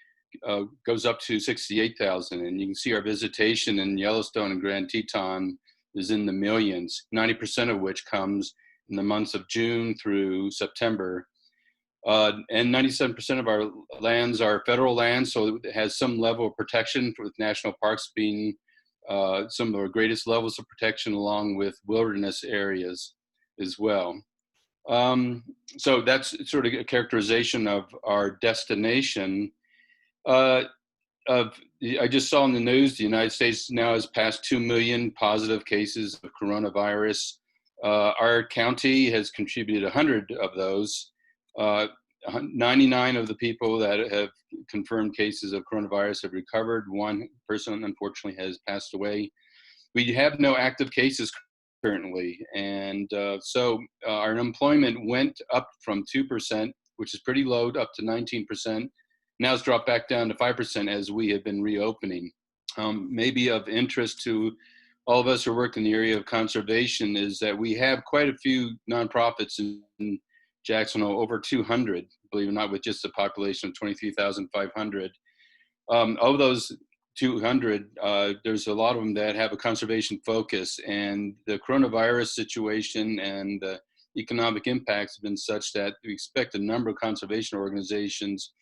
goes up to 68,000. And you can see our visitation in Yellowstone and Grand Teton is in the millions, 90% of which comes in the months of June through September. And 97% of our lands are federal lands, so it has some level of protection, with national parks being some of our greatest levels of protection, along with wilderness areas as well. So that's sort of a characterization of our destination. I just saw in the news, the United States now has passed 2 million positive cases of coronavirus. Our county has contributed 100 of those. 99 of the people that have confirmed cases of coronavirus have recovered. One person, unfortunately, has passed away. We have no active cases currently, and so our unemployment went up from 2%, which is pretty low, up to 19%. Now it's dropped back down to 5% as we have been reopening. Maybe of interest to all of us who work in the area of conservation is that we have quite a few nonprofits in Jackson Hole, over 200, believe it or not, with just a population of 23,500. Of those 200, there's a lot of them that have a conservation focus, and the coronavirus situation and the economic impacts have been such that we expect a number of conservation organizations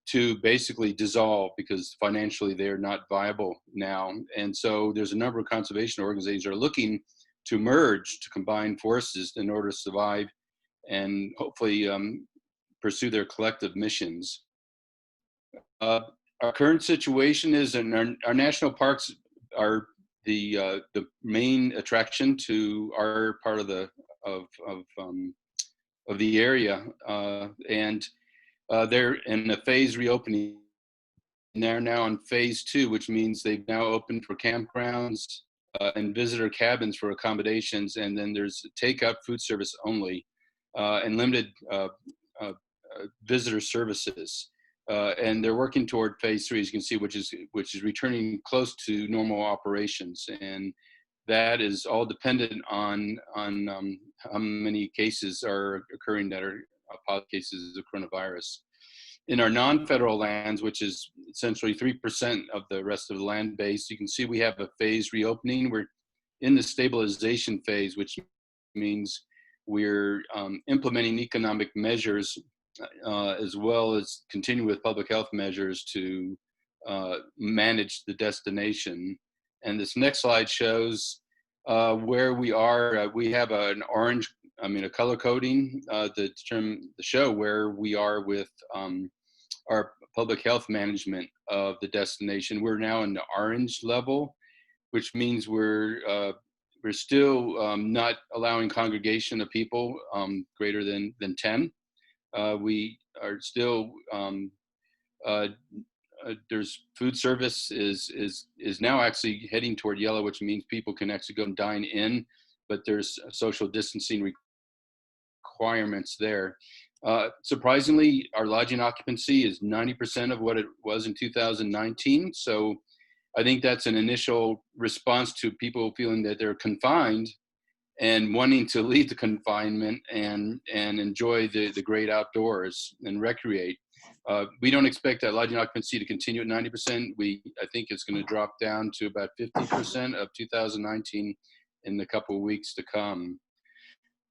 to basically dissolve because financially they're not viable now. And so there's a number of conservation organizations that are looking to merge, to combine forces in order to survive and hopefully pursue their collective missions. Our current situation is, in our national parks are the main attraction to our part of the area, and they're in a phase reopening. They're now in phase 2, which means they've now opened for campgrounds and visitor cabins for accommodations, and then there's takeout food service only and limited visitor services. And they're working toward phase 3, as you can see, which is returning close to normal operations, and that is all dependent on how many cases are occurring that are positive cases of coronavirus. In our non-federal lands, which is essentially 3% of the rest of the land base, you can see we have a phase reopening. We're in the stabilization phase, which means we're implementing economic measures as well as continue with public health measures to manage the destination. And this next slide shows where we are. We have an orange a color coding to show where we are with our public health management of the destination. We're now in the orange level, which means we're still not allowing congregation of people greater than 10. We are still there's food service is now actually heading toward yellow, which means people can actually go and dine in, but there's social distancing requirements there. Surprisingly, our lodging occupancy is 90% of what it was in 2019. So I think that's an initial response to people feeling that they're confined and wanting to leave the confinement and enjoy the great outdoors and recreate. We don't expect that lodging occupancy to continue at 90%. I think it's going to drop down to about 50% of 2019 in the couple of weeks to come.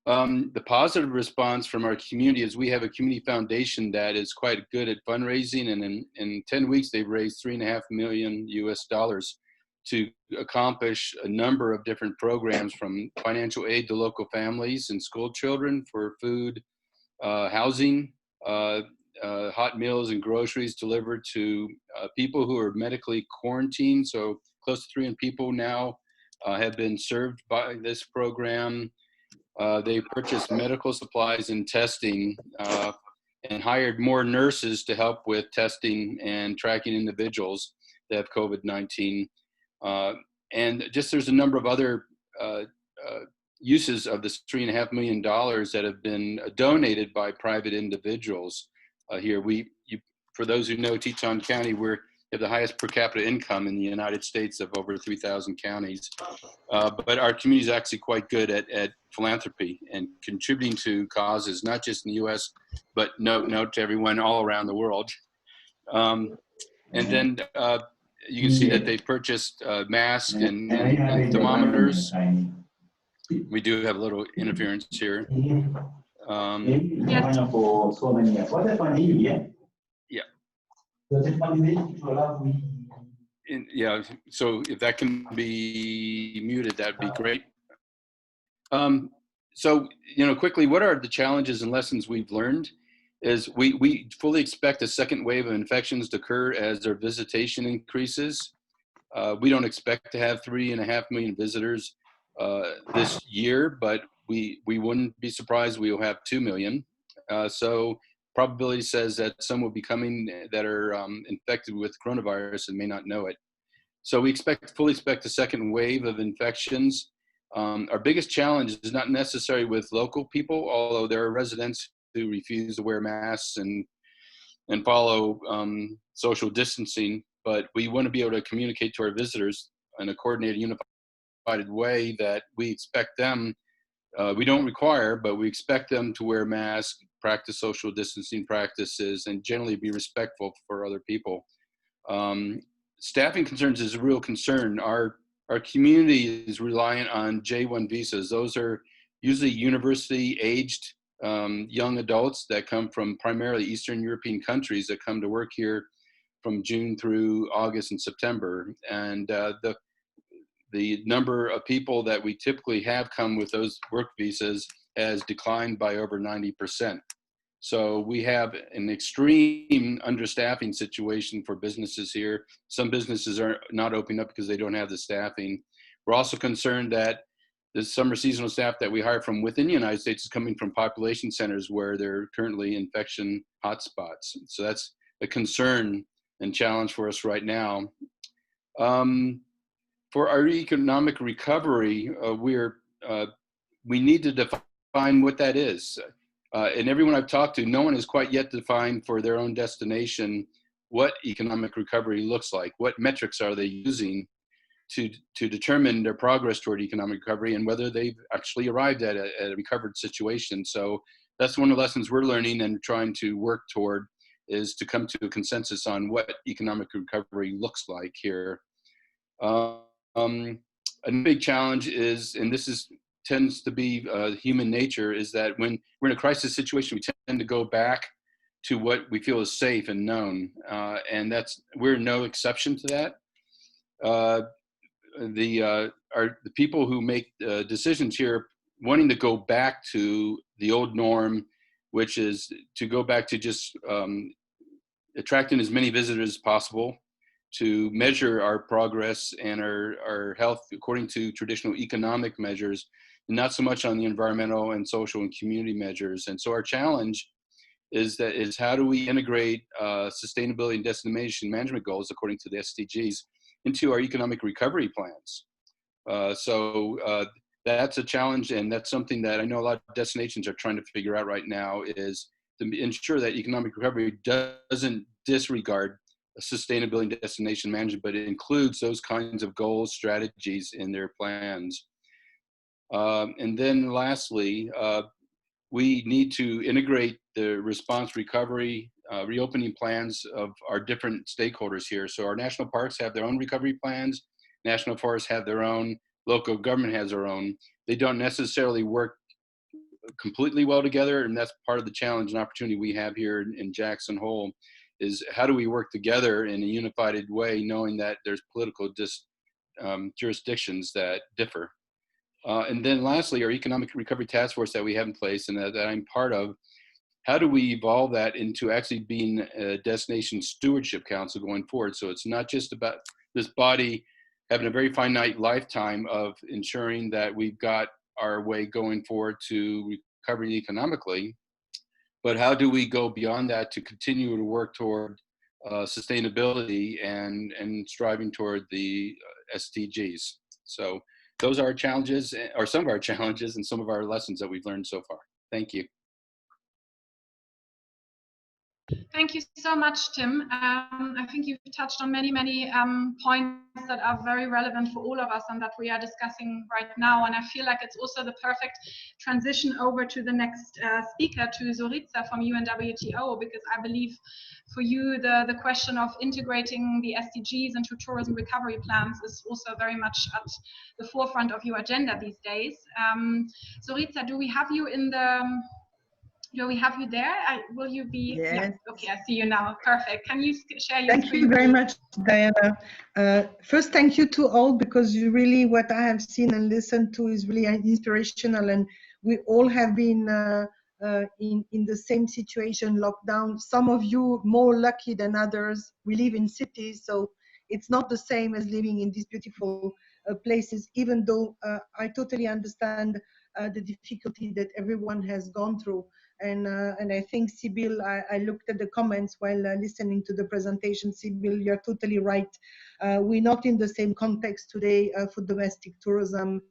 The positive response from our community is we have a community foundation that is quite good at fundraising, and in 10 weeks they've raised $3.5 million to accomplish a number of different programs, from financial aid to local families and school children for food, housing, hot meals and groceries delivered to people who are medically quarantined. So close to 300 people now have been served by this program. They purchased medical supplies and testing and hired more nurses to help with testing and tracking individuals that have COVID-19. And just there's a number of other uses of this $3.5 million that have been donated by private individuals here. For those who know Teton County, we have the highest per capita income in the United States of over 3,000 counties. But our community is actually quite good at philanthropy and contributing to causes, not just in the U.S., but note to everyone all around the world. And then you can see that they purchased masks and thermometers. We do have a little interference here. Yeah, so if that can be muted, that'd be great. So, quickly, what are the challenges and lessons we've learned? Is we fully expect a second wave of infections to occur as their visitation increases. We don't expect to have 3.5 million visitors this year, but we wouldn't be surprised we will have 2 million. So probability says that some will be coming that are infected with coronavirus and may not know it. So we fully expect a second wave of infections. Our biggest challenge is not necessarily with local people, although there are residents who refuse to wear masks and follow social distancing, but we want to be able to communicate to our visitors in a coordinated, unified way that we expect them, we don't require, but we expect them to wear masks, practice social distancing practices, and generally be respectful for other people. Staffing concerns is a real concern. Our community is reliant on J-1 visas. Those are usually university-aged young adults that come from primarily Eastern European countries that come to work here from June through August and September. And the number of people that we typically have come with those work visas has declined by over 90%. So we have an extreme understaffing situation for businesses here. Some businesses are not opening up because they don't have the staffing. We're also concerned that the summer seasonal staff that we hire from within the United States is coming from population centers where there are currently infection hotspots. So that's a concern and challenge for us right now. For our economic recovery, we need to define what that is. And everyone I've talked to, no one has quite yet defined for their own destination what economic recovery looks like. What metrics are they using to determine their progress toward economic recovery and whether they've actually arrived at a recovered situation. So that's one of the lessons we're learning and trying to work toward, is to come to a consensus on what economic recovery looks like here. A big challenge is, and this tends to be human nature, is that when we're in a crisis situation, we tend to go back to what we feel is safe and known, and we're no exception to that. The people who make decisions here wanting to go back to the old norm, which is to go back to just attracting as many visitors as possible, to measure our progress and our health according to traditional economic measures, and not so much on the environmental and social and community measures. And so our challenge is how do we integrate sustainability and destination management goals according to the SDGs into our economic recovery plans. That's a challenge, and that's something that I know a lot of destinations are trying to figure out right now, is to ensure that economic recovery doesn't disregard sustainability and destination management, but it includes those kinds of goals, strategies in their plans. And then lastly, we need to integrate the response recovery, reopening plans of our different stakeholders here. So our national parks have their own recovery plans, national forests have their own, local government has their own. They don't necessarily work completely well together, and that's part of the challenge and opportunity we have here in Jackson Hole, is how do we work together in a unified way, knowing that there's political jurisdictions that differ. And then lastly, our economic recovery task force that we have in place and that I'm part of, how do we evolve that into actually being a destination stewardship council going forward? So it's not just about this body having a very finite lifetime of ensuring that we've got our way going forward to recovering economically, but how do we go beyond that to continue to work toward sustainability and striving toward the SDGs? So those are our challenges, or some of our challenges, and some of our lessons that we've learned so far. Thank you. Thank you so much, Tim. I think you've touched on many points that are very relevant for all of us and that we are discussing right now. And I feel like it's also the perfect transition over to the next speaker, to Zorica from UNWTO, because I believe for you, the question of integrating the SDGs into tourism recovery plans is also very much at the forefront of your agenda these days. Zorica, do we have you in the... Do we have you there? Will you be? Yes. Yeah. Okay, I see you now. Perfect. Can you share your Thank screen? you very much, Diana. First, thank you to all, because you really, what I have seen and listened to is really inspirational, and we all have been in the same situation, lockdown. Some of you more lucky than others. We live in cities, so it's not the same as living in these beautiful places, even though I totally understand the difficulty that everyone has gone through. And I think, Sibyl, I looked at the comments while listening to the presentation. Sibyl, you're totally right. We're not in the same context today for domestic tourism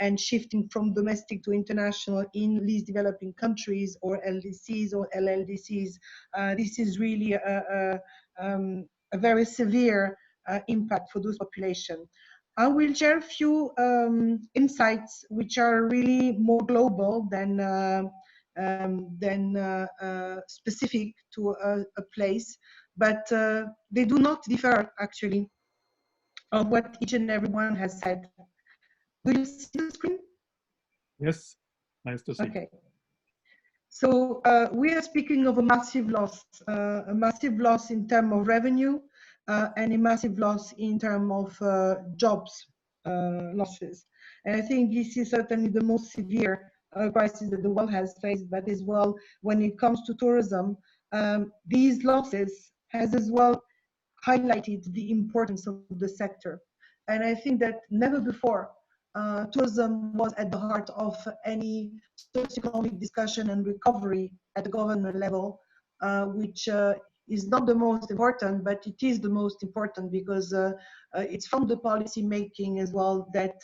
and shifting from domestic to international in least developing countries or LDCs or LLDCs. This is really a very severe impact for those populations. I will share a few insights which are really more global than specific to a place, but they do not differ actually of what each and everyone has said. Do you see the screen? Yes, nice to see. Okay. So we are speaking of a massive loss in terms of revenue and a massive loss in terms of jobs losses. And I think this is certainly the most severe crisis that the world has faced, but as well, when it comes to tourism, these losses has as well highlighted the importance of the sector. And I think that never before tourism was at the heart of any socioeconomic discussion and recovery at the government level, which is not the most important, but it is the most important, because it's from the policy making as well that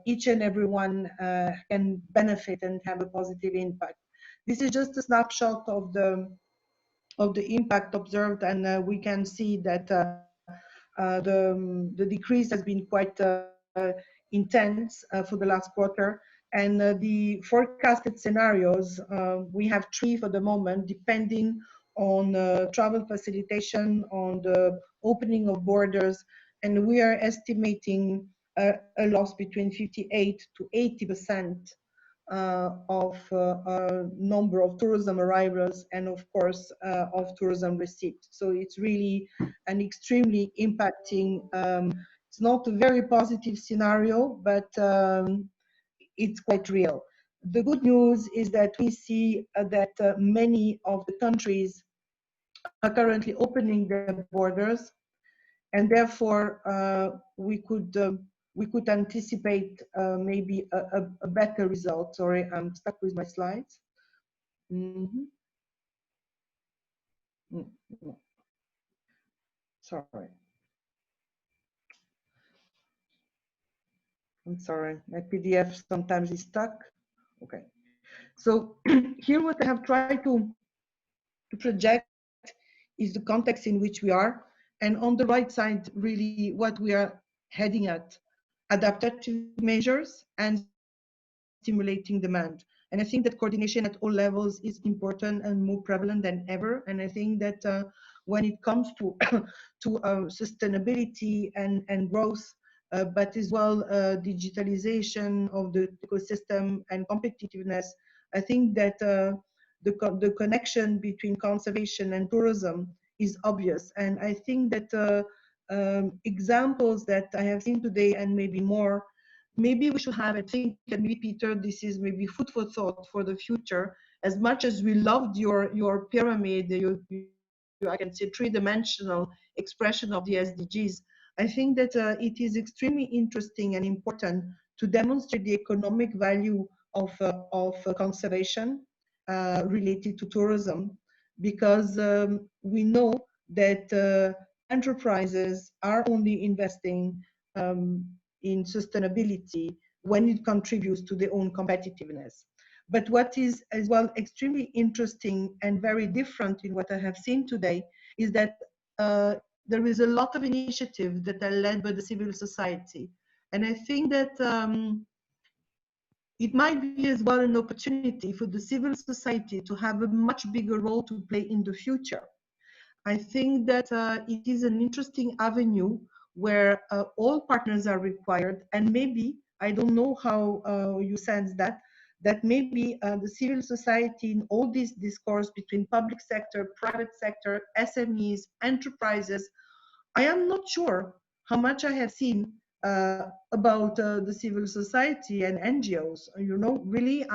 each and everyone can benefit and have a positive impact. This is just a snapshot of the impact observed, and we can see that the decrease has been quite intense for the last quarter. And the forecasted scenarios, we have 3 for the moment, depending on travel facilitation, on the opening of borders, and we are estimating a loss between 58 to 80% of number of tourism arrivals and of course of tourism receipts. So it's really an extremely impacting, it's not a very positive scenario, but it's quite real. The good news is that we see that many of the countries are currently opening their borders, and therefore we could anticipate maybe a better result. Sorry, I'm stuck with my slides. Sorry. I'm sorry, my PDF sometimes is stuck. Okay. So here what I have tried to project is the context in which we are. And on the right side, really what we are heading at, adaptive measures and stimulating demand. And I think that coordination at all levels is important and more prevalent than ever. And I think that when it comes to sustainability and growth, but as well digitalization of the ecosystem and competitiveness, I think that the connection between conservation and tourism is obvious. And I think that examples that I have seen today and maybe more, maybe we should have, I think, and maybe Peter, this is maybe food for thought for the future. As much as we loved your pyramid, I can say three-dimensional expression of the SDGs, I think that it is extremely interesting and important to demonstrate the economic value of conservation related to tourism, because we know that enterprises are only investing in sustainability when it contributes to their own competitiveness. But what is as well extremely interesting and very different in what I have seen today is that there is a lot of initiatives that are led by the civil society. And I think that it might be as well an opportunity for the civil society to have a much bigger role to play in the future. I think that it is an interesting avenue where all partners are required, and maybe, I don't know how you sense that maybe the civil society in all this discourse between public sector, private sector, SMEs, enterprises, I am not sure how much I have seen about the civil society and NGOs. You know, really,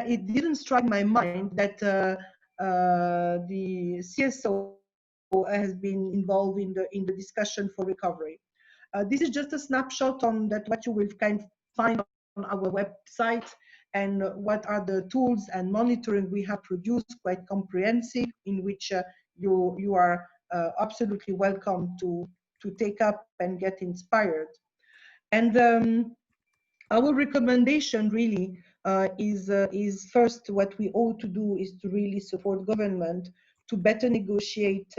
it didn't strike my mind that the CSO has been involved in the discussion for recovery. This is just a snapshot on that what you will kind of find on our website, and what are the tools and monitoring we have produced, quite comprehensive, in which you are absolutely welcome to take up and get inspired. And our recommendation really is first, what we ought to do is to really support government to better negotiate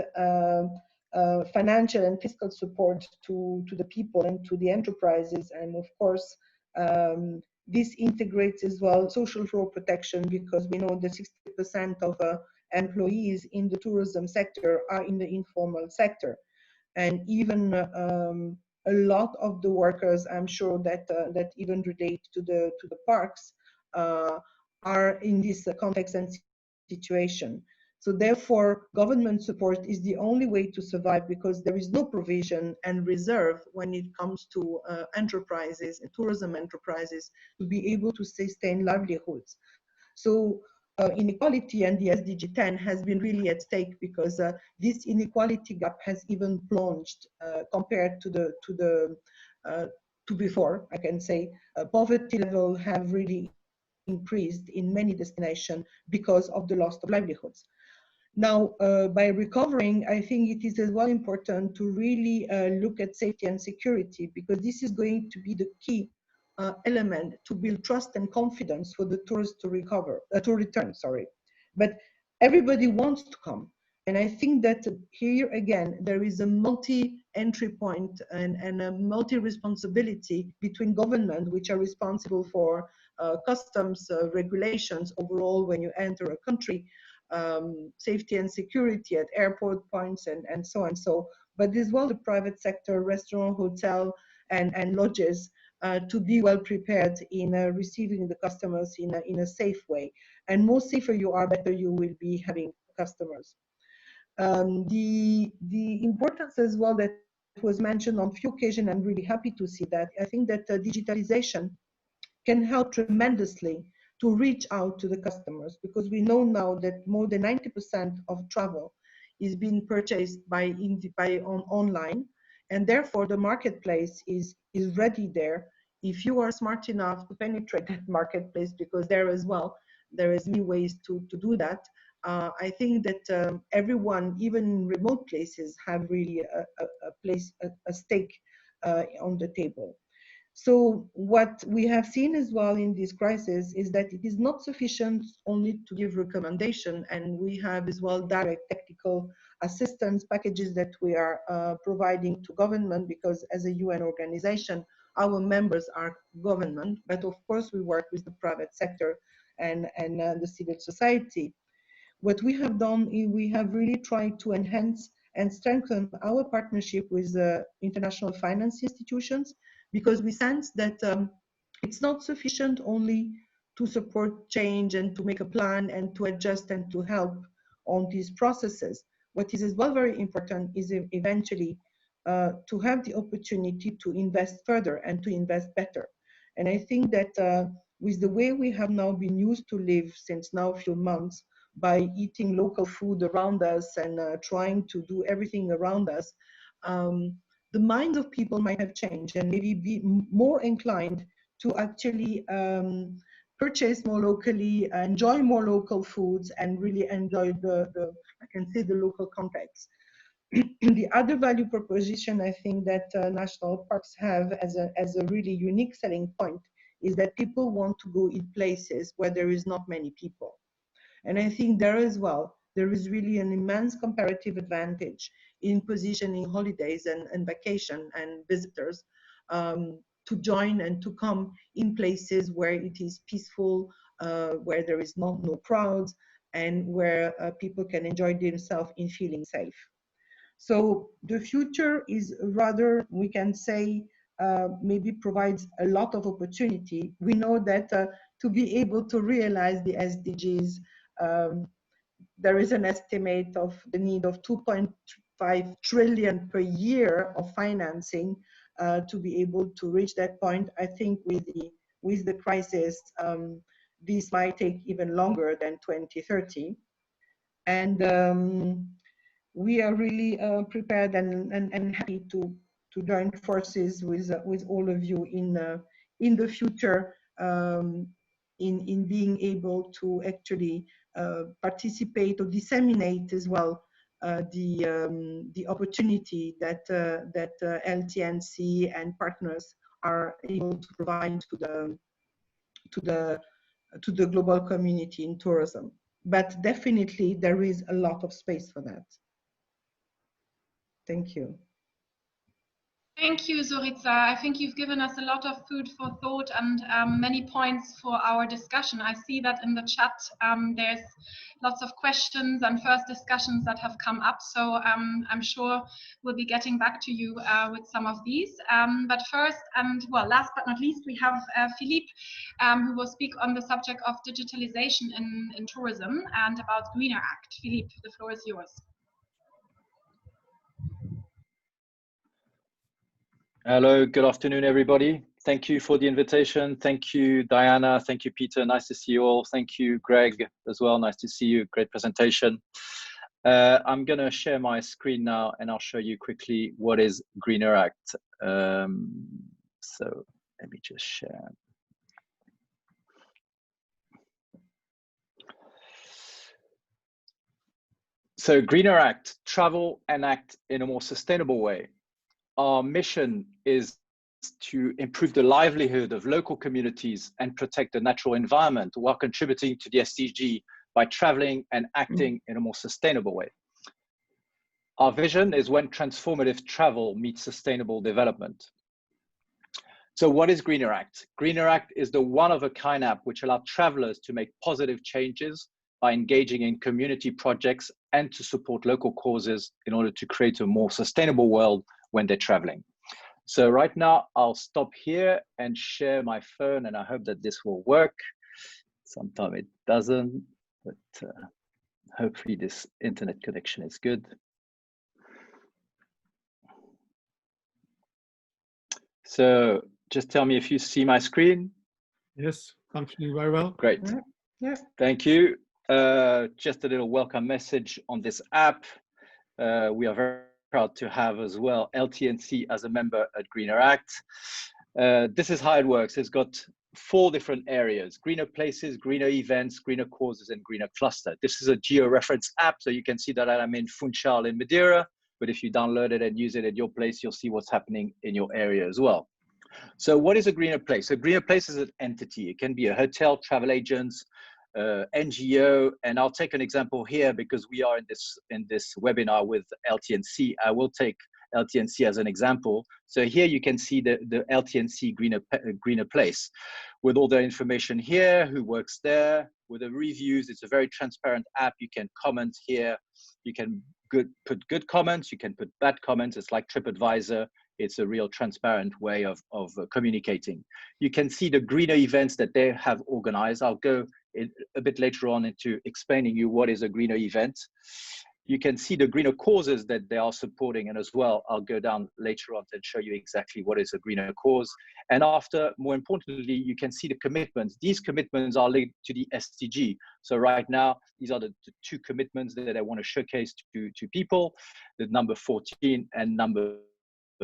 financial and fiscal support to the people and to the enterprises. And of course, this integrates as well social fraud protection, because we know that 60% of employees in the tourism sector are in the informal sector. And even a lot of the workers, I'm sure that that even relate to the parks, are in this context and situation. So therefore, government support is the only way to survive, because there is no provision and reserve when it comes to enterprises and tourism enterprises to be able to sustain livelihoods. So inequality and the SDG 10 has been really at stake, because this inequality gap has even plunged compared to before. I can say poverty level have really increased in many destinations because of the loss of livelihoods. Now, by recovering, I think it is as well important to really look at safety and security, because this is going to be the key element to build trust and confidence for the tourists to return. But everybody wants to come. And I think that here again, there is a multi-entry point and a multi-responsibility between government, which are responsible for customs regulations overall when you enter a country, safety and security at airport points and so on. But as well the private sector, restaurant, hotel, and lodges, to be well prepared in receiving the customers in a safe way. And more safer you are, better you will be having customers. The importance as well that was mentioned on few occasions. I'm really happy to see that. I think that digitalization can help tremendously to reach out to the customers, because we know now that more than 90% of travel is being purchased online, and therefore the marketplace is ready there. If you are smart enough to penetrate that marketplace, because there as well, there is many ways to do that. I think that everyone, even in remote places, have really a stake on the table. So what we have seen as well in this crisis is that it is not sufficient only to give recommendation, and we have as well direct technical assistance packages that we are providing to government, because as a UN organization, our members are government, but of course we work with the private sector and the civil society. What we have done is we have really tried to enhance and strengthen our partnership with international finance institutions, because we sense that it's not sufficient only to support change and to make a plan and to adjust and to help on these processes. What is as well very important is eventually to have the opportunity to invest further and to invest better. And I think that with the way we have now been used to live since now a few months, by eating local food around us and trying to do everything around us, the minds of people might have changed and maybe be more inclined to actually purchase more locally, enjoy more local foods, and really enjoy the local context. The other value proposition I think that national parks have as a really unique selling point is that people want to go in places where there is not many people. And I think there as well, there is really an immense comparative advantage in positioning holidays and vacation and visitors to join and to come in places where it is peaceful, where there is no crowds, and where people can enjoy themselves in feeling safe. So the future is rather, we can say, maybe provides a lot of opportunity. We know that to be able to realize the SDGs, there is an estimate of the need of 2.5 trillion per year of financing to be able to reach that point. I think with the crisis, this might take even longer than 2030. And we are really prepared and happy to join forces with all of you in the future, in being able to actually participate or disseminate as well the opportunity that LT&C and partners are able to provide to the global community in tourism. But definitely there is a lot of space for that. Thank you. Thank you, Zorica. I think you've given us a lot of food for thought and many points for our discussion. I see that in the chat there's lots of questions and first discussions that have come up. So I'm sure we'll be getting back to you with some of these. But first, and well, last but not least, we have Philippe, who will speak on the subject of digitalization in tourism and about Greener Act. Philippe, the floor is yours. Hello, good afternoon, everybody. Thank you for the invitation. Thank you, Diana. Thank you, Peter. Nice to see you all. Thank you, Greg, as well. Nice to see you. Great presentation. I'm going to share my screen now, and I'll show you quickly what is Greener Act. So let me just share. So Greener Act, travel and act in a more sustainable way. Our mission is to improve the livelihood of local communities and protect the natural environment while contributing to the SDG by traveling and acting in a more sustainable way. Our vision is when transformative travel meets sustainable development. So what is Greener Act? Greener Act is the one-of-a-kind app which allows travelers to make positive changes by engaging in community projects and to support local causes in order to create a more sustainable world when they're traveling. So right now I'll stop here and share my phone, and I hope that this will work. Sometimes it doesn't, but hopefully this internet connection is good. So just tell me if you see my screen. Yes, functioning very well. Great. Yeah. Thank you. Just a little welcome message on this app. We are very proud to have as well LT&C as a member at Greener Act. This is how it works. It's got 4 different areas: greener places, greener events, greener causes, and greener cluster. This is a geo-reference app, so you can see that I'm in Funchal in Madeira, but if you download it and use it at your place, you'll see what's happening in your area as well. So what is a greener place? A greener place is an entity. It can be a hotel, travel agents, NGO, and I'll take an example here because we are in this webinar with LT&C. I will take LT&C as an example. So here you can see the LT&C greener place with all the information here, who works there, with the reviews. It's a very transparent app. You can comment here. You can put good comments. You can put bad comments. It's like TripAdvisor. It's a real transparent way of communicating. You can see the greener events that they have organized. I'll go a bit later on into explaining you what is a greener event. You can see the greener causes that they are supporting, and as well, I'll go down later on and show you exactly what is a greener cause. And after, more importantly, you can see the commitments. These commitments are linked to the SDG. So right now, these are the 2 commitments that I want to showcase to people, the number 14 and number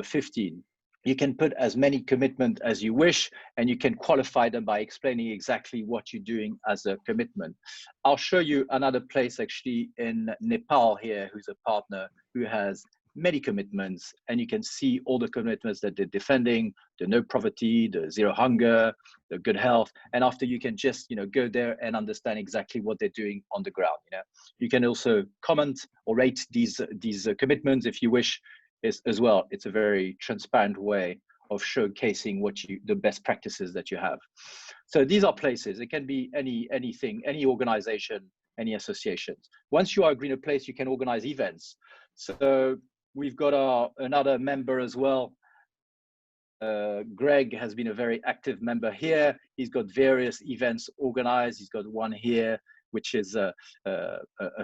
15. You can put as many commitments as you wish, and you can qualify them by explaining exactly what you're doing as a commitment. I'll show you another place actually in Nepal here, who's a partner who has many commitments, and you can see all the commitments that they're defending: the no poverty, the zero hunger, the good health. And after, you can just go there and understand exactly what they're doing on the ground. You can also comment or rate these commitments if you wish. As well, it's a very transparent way of showcasing the best practices that you have. So these are places. It can be anything, any organization, any associations. Once you are a greener place, you can organize events. So we've got another member as well. Greg has been a very active member here. He's got various events organized. He's got one here, which is a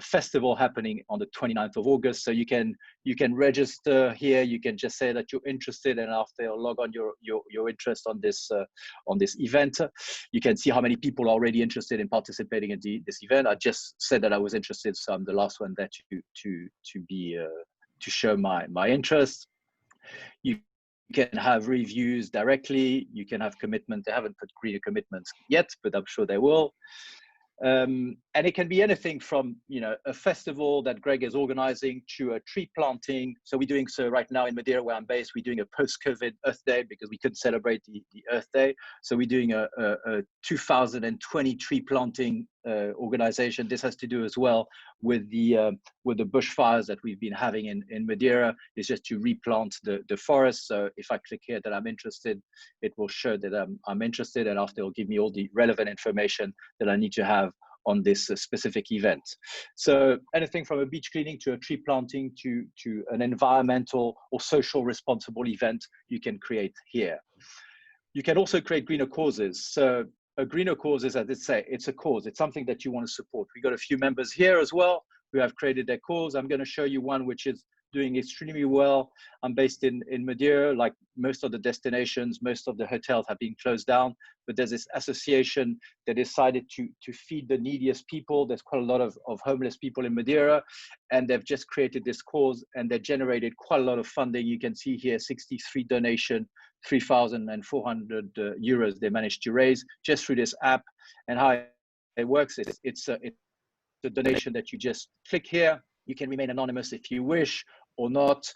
festival happening on the 29th of August. So you can register here. You can just say that you're interested, and after you'll log on your interest on this event. You can see how many people are already interested in participating in this event. I just said that I was interested, so I'm the last one there to show my interest. You can have reviews directly. You can have commitment. They haven't put greener commitments yet, but I'm sure they will. And it can be anything from a festival that Greg is organizing to a tree planting. So we're doing right now in Madeira, where I'm based. We're doing a post-COVID Earth Day because we couldn't celebrate the Earth Day. So we're doing a 2020 tree planting organization. This has to do as well with the bushfires that we've been having in Madeira. It's just to replant the forest. So if I click here that I'm interested, it will show that I'm interested, and after it'll give me all the relevant information that I need to have on this specific event. So anything from a beach cleaning to a tree planting to an environmental or social responsible event, you can create here. You can also create greener causes. So a greener cause is, as I say, it's a cause. It's something that you want to support. We got a few members here as well who have created their cause. I'm going to show you one which is doing extremely well. I'm based in Madeira. Like most of the destinations, most of the hotels have been closed down, but there's this association that decided to feed the neediest people. There's quite a lot of homeless people in Madeira, and they've just created this cause, and they generated quite a lot of funding. You can see here 63 donation, 3,400 euros they managed to raise just through this app. And how it works is it's a donation that you just click here. You can remain anonymous if you wish or not,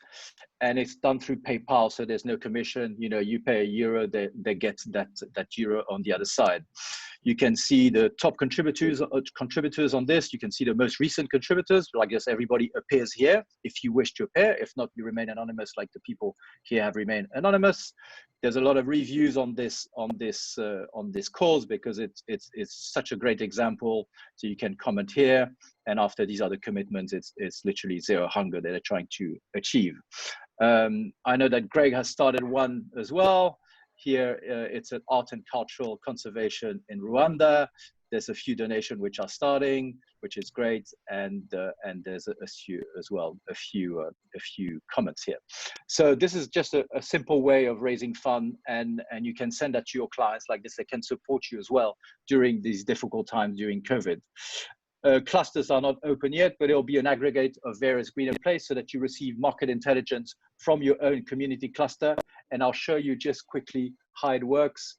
and it's done through PayPal, so there's no commission. You pay €1, they get that euro on the other side. You can see the top contributors on this. You can see the most recent contributors. I guess everybody appears here if you wish to appear. If not, you remain anonymous, like the people here have remained anonymous. There's a lot of reviews on this cause because it's such a great example. So you can comment here, and after these other commitments, it's literally zero hunger that they're trying to achieve. I know that Greg has started one as well. Here, it's an art and cultural conservation in Rwanda. There's a few donations which are starting. which is great. And there's a few as well, a few comments here. So this is just a simple way of raising funds, and you can send that to your clients like this. They can support you as well during these difficult times during COVID. Clusters are not open yet, but it'll be an aggregate of various greener places so that you receive market intelligence from your own community cluster. And I'll show you just quickly how it works.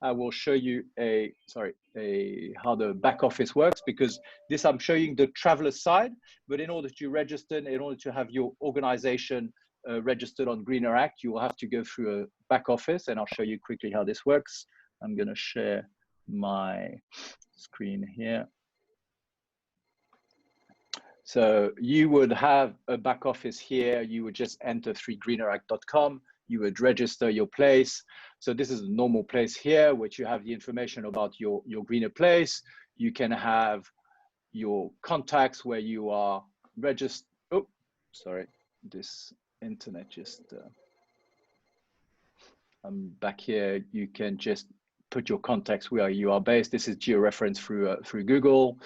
I will show you how the back office works, because this I'm showing the traveler side, but in order to register, in order to have your organization registered on Greener Act, you will have to go through a back office, and I'll show you quickly how this works. I'm going to share my screen here. So you would have a back office here. You would just enter 3greeneract.com. You would register your place. So this is a normal place here, which you have the information about your greener place. You can have your contacts where you are registered. Oh, sorry, this internet just, I'm back here. You can just put your contacts where you are based. This is georeference through Google.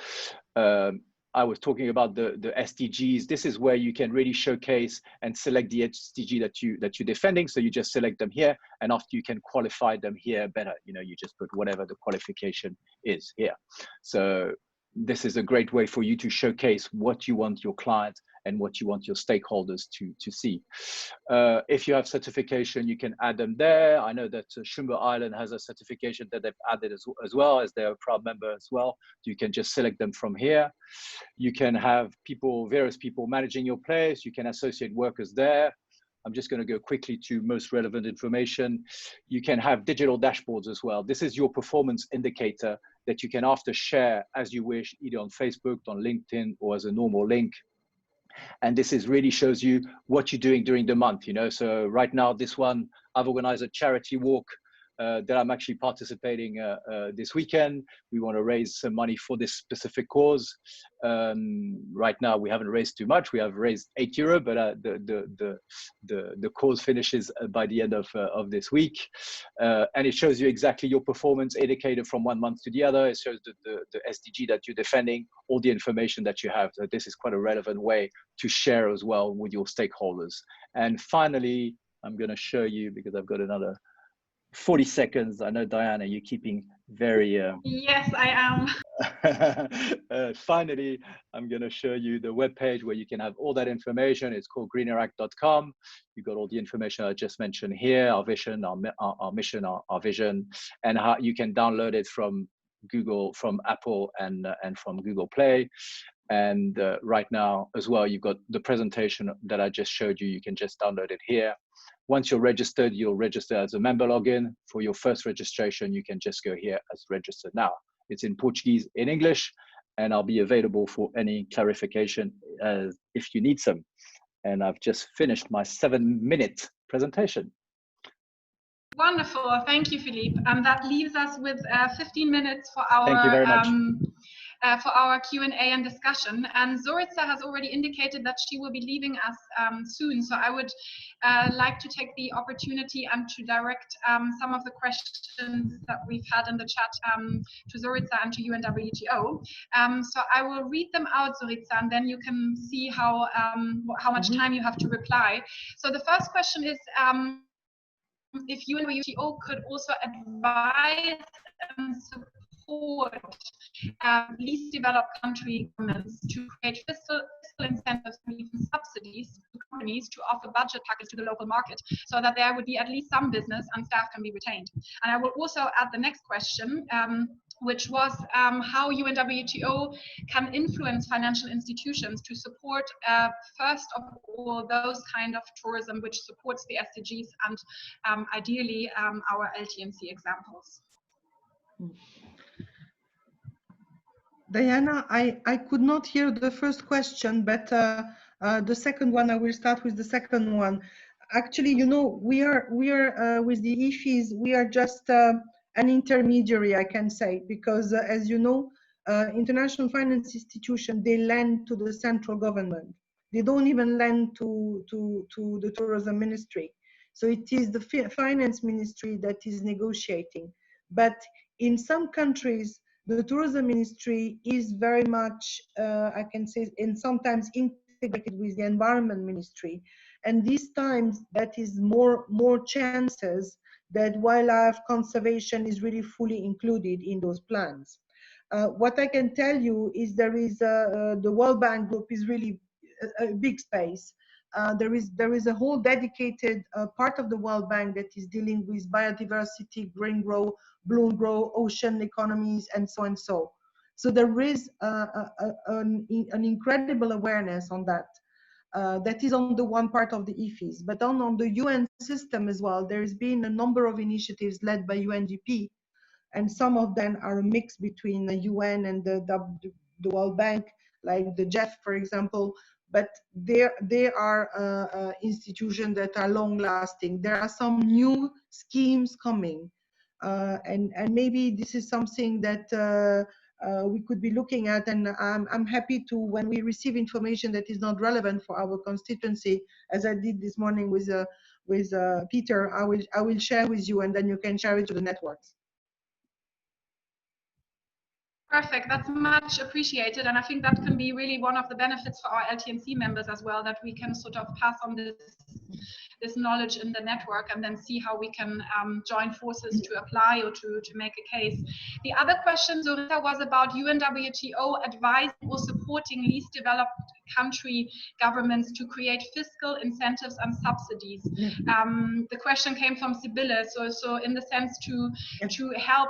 I was talking about the SDGs. This is where you can really showcase and select the SDG that you're defending. So you just select them here, and after you can qualify them here better. You know, you just put whatever the qualification is here. So this is a great way for you to showcase what you want your client and what you want your stakeholders to see. If you have certification, you can add them there. I know that Shumba Island has a certification that they've added as well, as they're a proud member as well. You can just select them from here. You can have various people managing your place. You can associate workers there. I'm just going to go quickly to most relevant information. You can have digital dashboards as well. This is your performance indicator that you can after share as you wish, either on Facebook, on LinkedIn, or as a normal link. And this really shows you what you're doing during the month, you know. So right now, this one, I've organized a charity walk that I'm actually participating this weekend. We want to raise some money for this specific cause. Right now, we haven't raised too much. We have raised €8, but the cause finishes by the end of this week. And it shows you exactly your performance indicator from one month to the other. It shows the SDG that you're defending, all the information that you have. So this is quite a relevant way to share as well with your stakeholders. And finally, I'm going to show you, because I've got another 40 seconds. I know, Diana, you're keeping very... Yes, I am. Finally, I'm going to show you the webpage where you can have all that information. It's called greeneract.com. You've got all the information I just mentioned here, our vision, our mission, our vision, and how you can download it from Google, from Apple, and from Google Play. And right now as well, you've got the presentation that I just showed you. You can just download it here. Once you're registered, you'll register as a member login. For your first registration, you can just go here as registered now. It's in Portuguese, in English, and I'll be available for any clarification if you need some. And I've just finished my 7-minute presentation. Wonderful. Thank you, Philippe. That leaves us with 15 minutes for our Thank you very much. For our Q&A and discussion. And Zorica has already indicated that she will be leaving us soon. So I would like to take the opportunity and to direct some of the questions that we've had in the chat to Zorica and to UNWTO. So I will read them out, Zorica, and then you can see how much time you have to reply. So the first question is, if UNWTO could also advise and support least developed country governments to create fiscal incentives and even subsidies to companies to offer budget packages to the local market, so that there would be at least some business and staff can be retained. And I will also add the next question, which was how UNWTO can influence financial institutions to support, first of all, those kind of tourism which supports the SDGs and ideally our LT&C examples. Diana, I could not hear the first question, but the second one, I will start with the second one. Actually, you know, we are with the IFIs, we are just an intermediary, I can say, because as you know, international finance institutions, they lend to the central government. They don't even lend to the tourism ministry. So it is the finance ministry that is negotiating. But in some countries, the tourism ministry is very much, I can say, and sometimes integrated with the environment ministry. And these times that is more chances that wildlife conservation is really fully included in those plans. What I can tell you is there is the World Bank Group is really a big space. There is a whole dedicated part of the World Bank that is dealing with biodiversity, green growth, blue growth, ocean economies, and so and so. So there is an incredible awareness on that. That is on the one part of the IFIs, but on the UN system as well, there has been a number of initiatives led by UNDP, and some of them are a mix between the UN and the World Bank, like the JEF, for example, but they are institutions that are long-lasting. There are some new schemes coming, and maybe this is something that we could be looking at, and I'm happy to, when we receive information that is not relevant for our constituency, as I did this morning with Peter, I will share with you, and then you can share it to the networks. Perfect, that's much appreciated, and I think that can be really one of the benefits for our LT&C members as well, that we can sort of pass on this knowledge in the network and then see how we can join forces to apply or to make a case. The other question, Zorita, was about UNWTO advising or supporting least developed country governments to create fiscal incentives and subsidies. The question came from Sibylle, so in the sense to help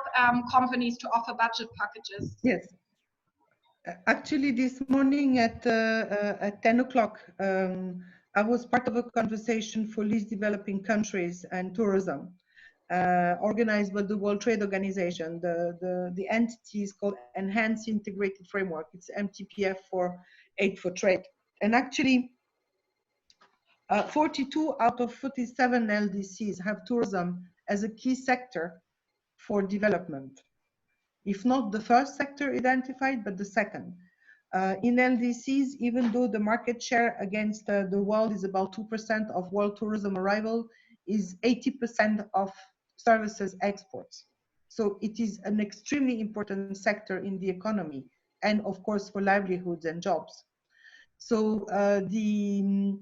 companies to offer budget packages. Yes. Actually, this morning at 10 o'clock, I was part of a conversation for least developing countries and tourism, organized by the World Trade Organization. The entity is called Enhanced Integrated Framework. It's MTPF for Aid for Trade. And actually, 42 out of 47 LDCs have tourism as a key sector for development. If not the first sector identified, but the second. In LDCs, even though the market share against the world is about 2% of world tourism arrival, is 80% of services exports. So it is an extremely important sector in the economy, and of course for livelihoods and jobs. So the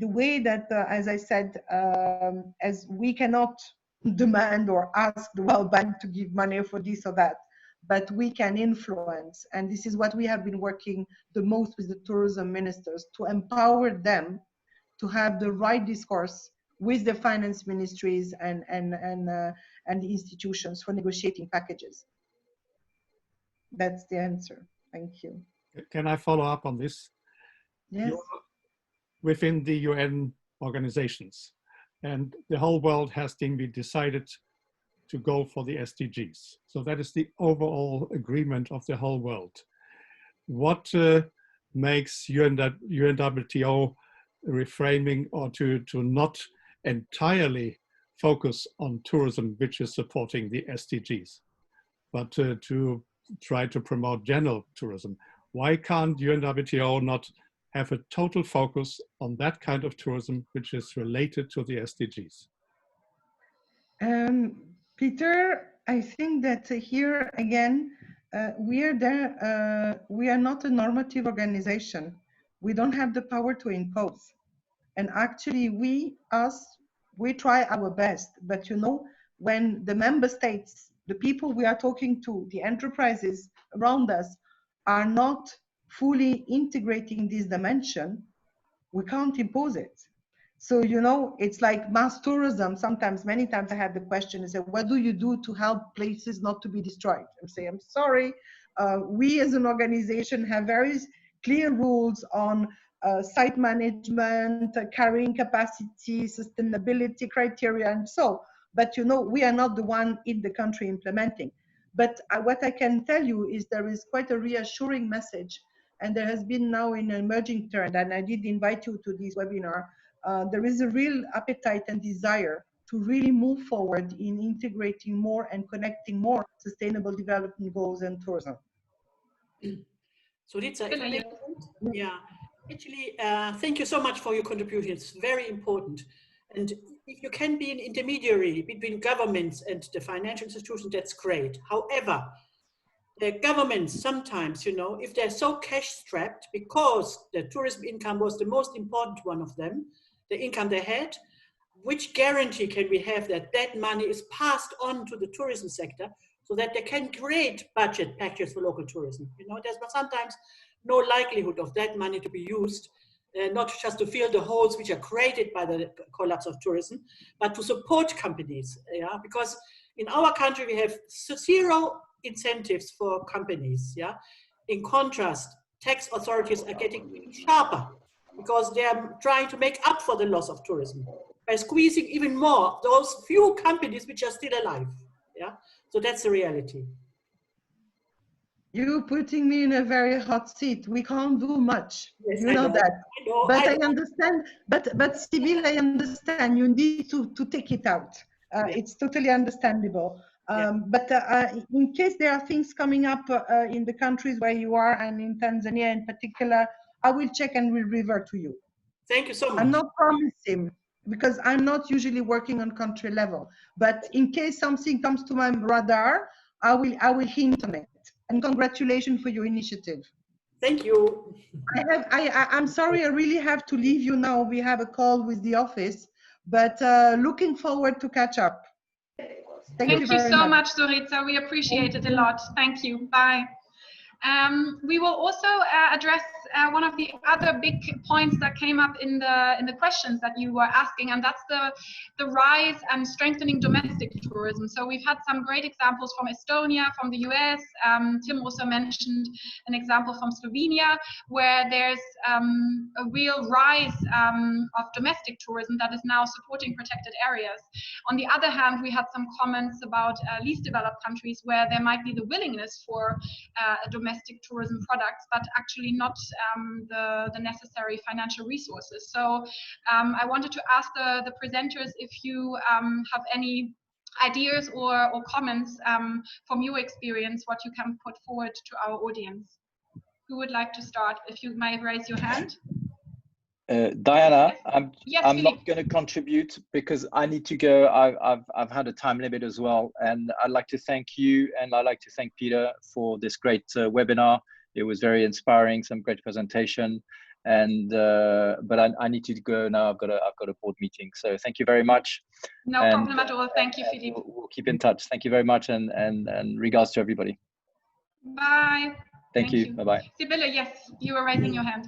way that, as I said, as we cannot demand or ask the World Bank to give money for this or that, but we can influence, and this is what we have been working the most with the tourism ministers, to empower them to have the right discourse with the finance ministries and the institutions for negotiating packages. That's the answer. Thank you. Can I follow up on this? Yes. Within the UN organizations, and the whole world has been decided to go for the SDGs. So that is the overall agreement of the whole world. What makes UNWTO reframing or to not entirely focus on tourism, which is supporting the SDGs, but to try to promote general tourism? Why can't UNWTO not have a total focus on that kind of tourism which is related to the SDGs? Peter, I think that here again, we are not a normative organization. We don't have the power to impose. And actually we try our best, but you know, when the member states, the people we are talking to, the enterprises around us are not fully integrating this dimension, we can't impose it. So, you know, it's like mass tourism. Sometimes, many times I have the question, I say, what do you do to help places not to be destroyed? I say, I'm sorry, we as an organization have very clear rules on site management, carrying capacity, sustainability criteria, and so, but you know, we are not the one in the country implementing. But what I can tell you is there is quite a reassuring message, and there has been now an emerging trend, and I did invite you to this webinar. There is a real appetite and desire to really move forward in integrating more and connecting more sustainable development goals and tourism. So it's yeah, actually, thank you so much for your contribution. It's very important. And if you can be an intermediary between governments and the financial institutions, that's great. However, governments sometimes, you know, if they're so cash strapped, because the tourism income was the most important one of them, the income they had, which guarantee can we have that that money is passed on to the tourism sector so that they can create budget packages for local tourism? You know, there's sometimes no likelihood of that money to be used, not just to fill the holes which are created by the collapse of tourism, but to support companies. Yeah, because in our country we have zero incentives for companies. Yeah, in contrast, tax authorities are getting sharper because they are trying to make up for the loss of tourism by squeezing even more those few companies which are still alive. Yeah, so that's the reality. You're putting me in a very hot seat. We can't do much. Yes, You know that. But I understand. But Sibyl, I understand. You need to take it out. It's totally understandable. But in case there are things coming up in the countries where you are, and in Tanzania in particular, I will check and will revert to you. Thank you so much. I'm not promising, because I'm not usually working on country level. But in case something comes to my radar, I will hint on it. And congratulations for your initiative. Thank you. I'm sorry, I really have to leave you now. We have a call with the office, but looking forward to catch up. Thank you so much, Zorica. We appreciate it a lot. Thank you. Bye. We will also address one of the other big points that came up in the questions that you were asking, and that's the rise and strengthening domestic tourism. So we've had some great examples from Estonia, from the US. Tim also mentioned an example from Slovenia, where there's a real rise of domestic tourism that is now supporting protected areas. On the other hand, we had some comments about least developed countries where there might be the willingness for domestic tourism products, but actually not the necessary financial resources. So I wanted to ask the presenters if you have any ideas or comments from your experience, what you can put forward to our audience. Who would like to start? If you might raise your hand. Diana, yes, I'm not going to contribute because I need to go. I've had a time limit as well, and I'd like to thank you, and I'd like to thank Peter for this great webinar. It was very inspiring, some great presentation, and but I need to go now. I've got a board meeting, so thank you very much. No problem at all. Thank you, Philippe. We'll keep in touch. Thank you very much, and regards to everybody. Bye. Thank you. Bye bye. Sibylle, yes, you were raising your hand.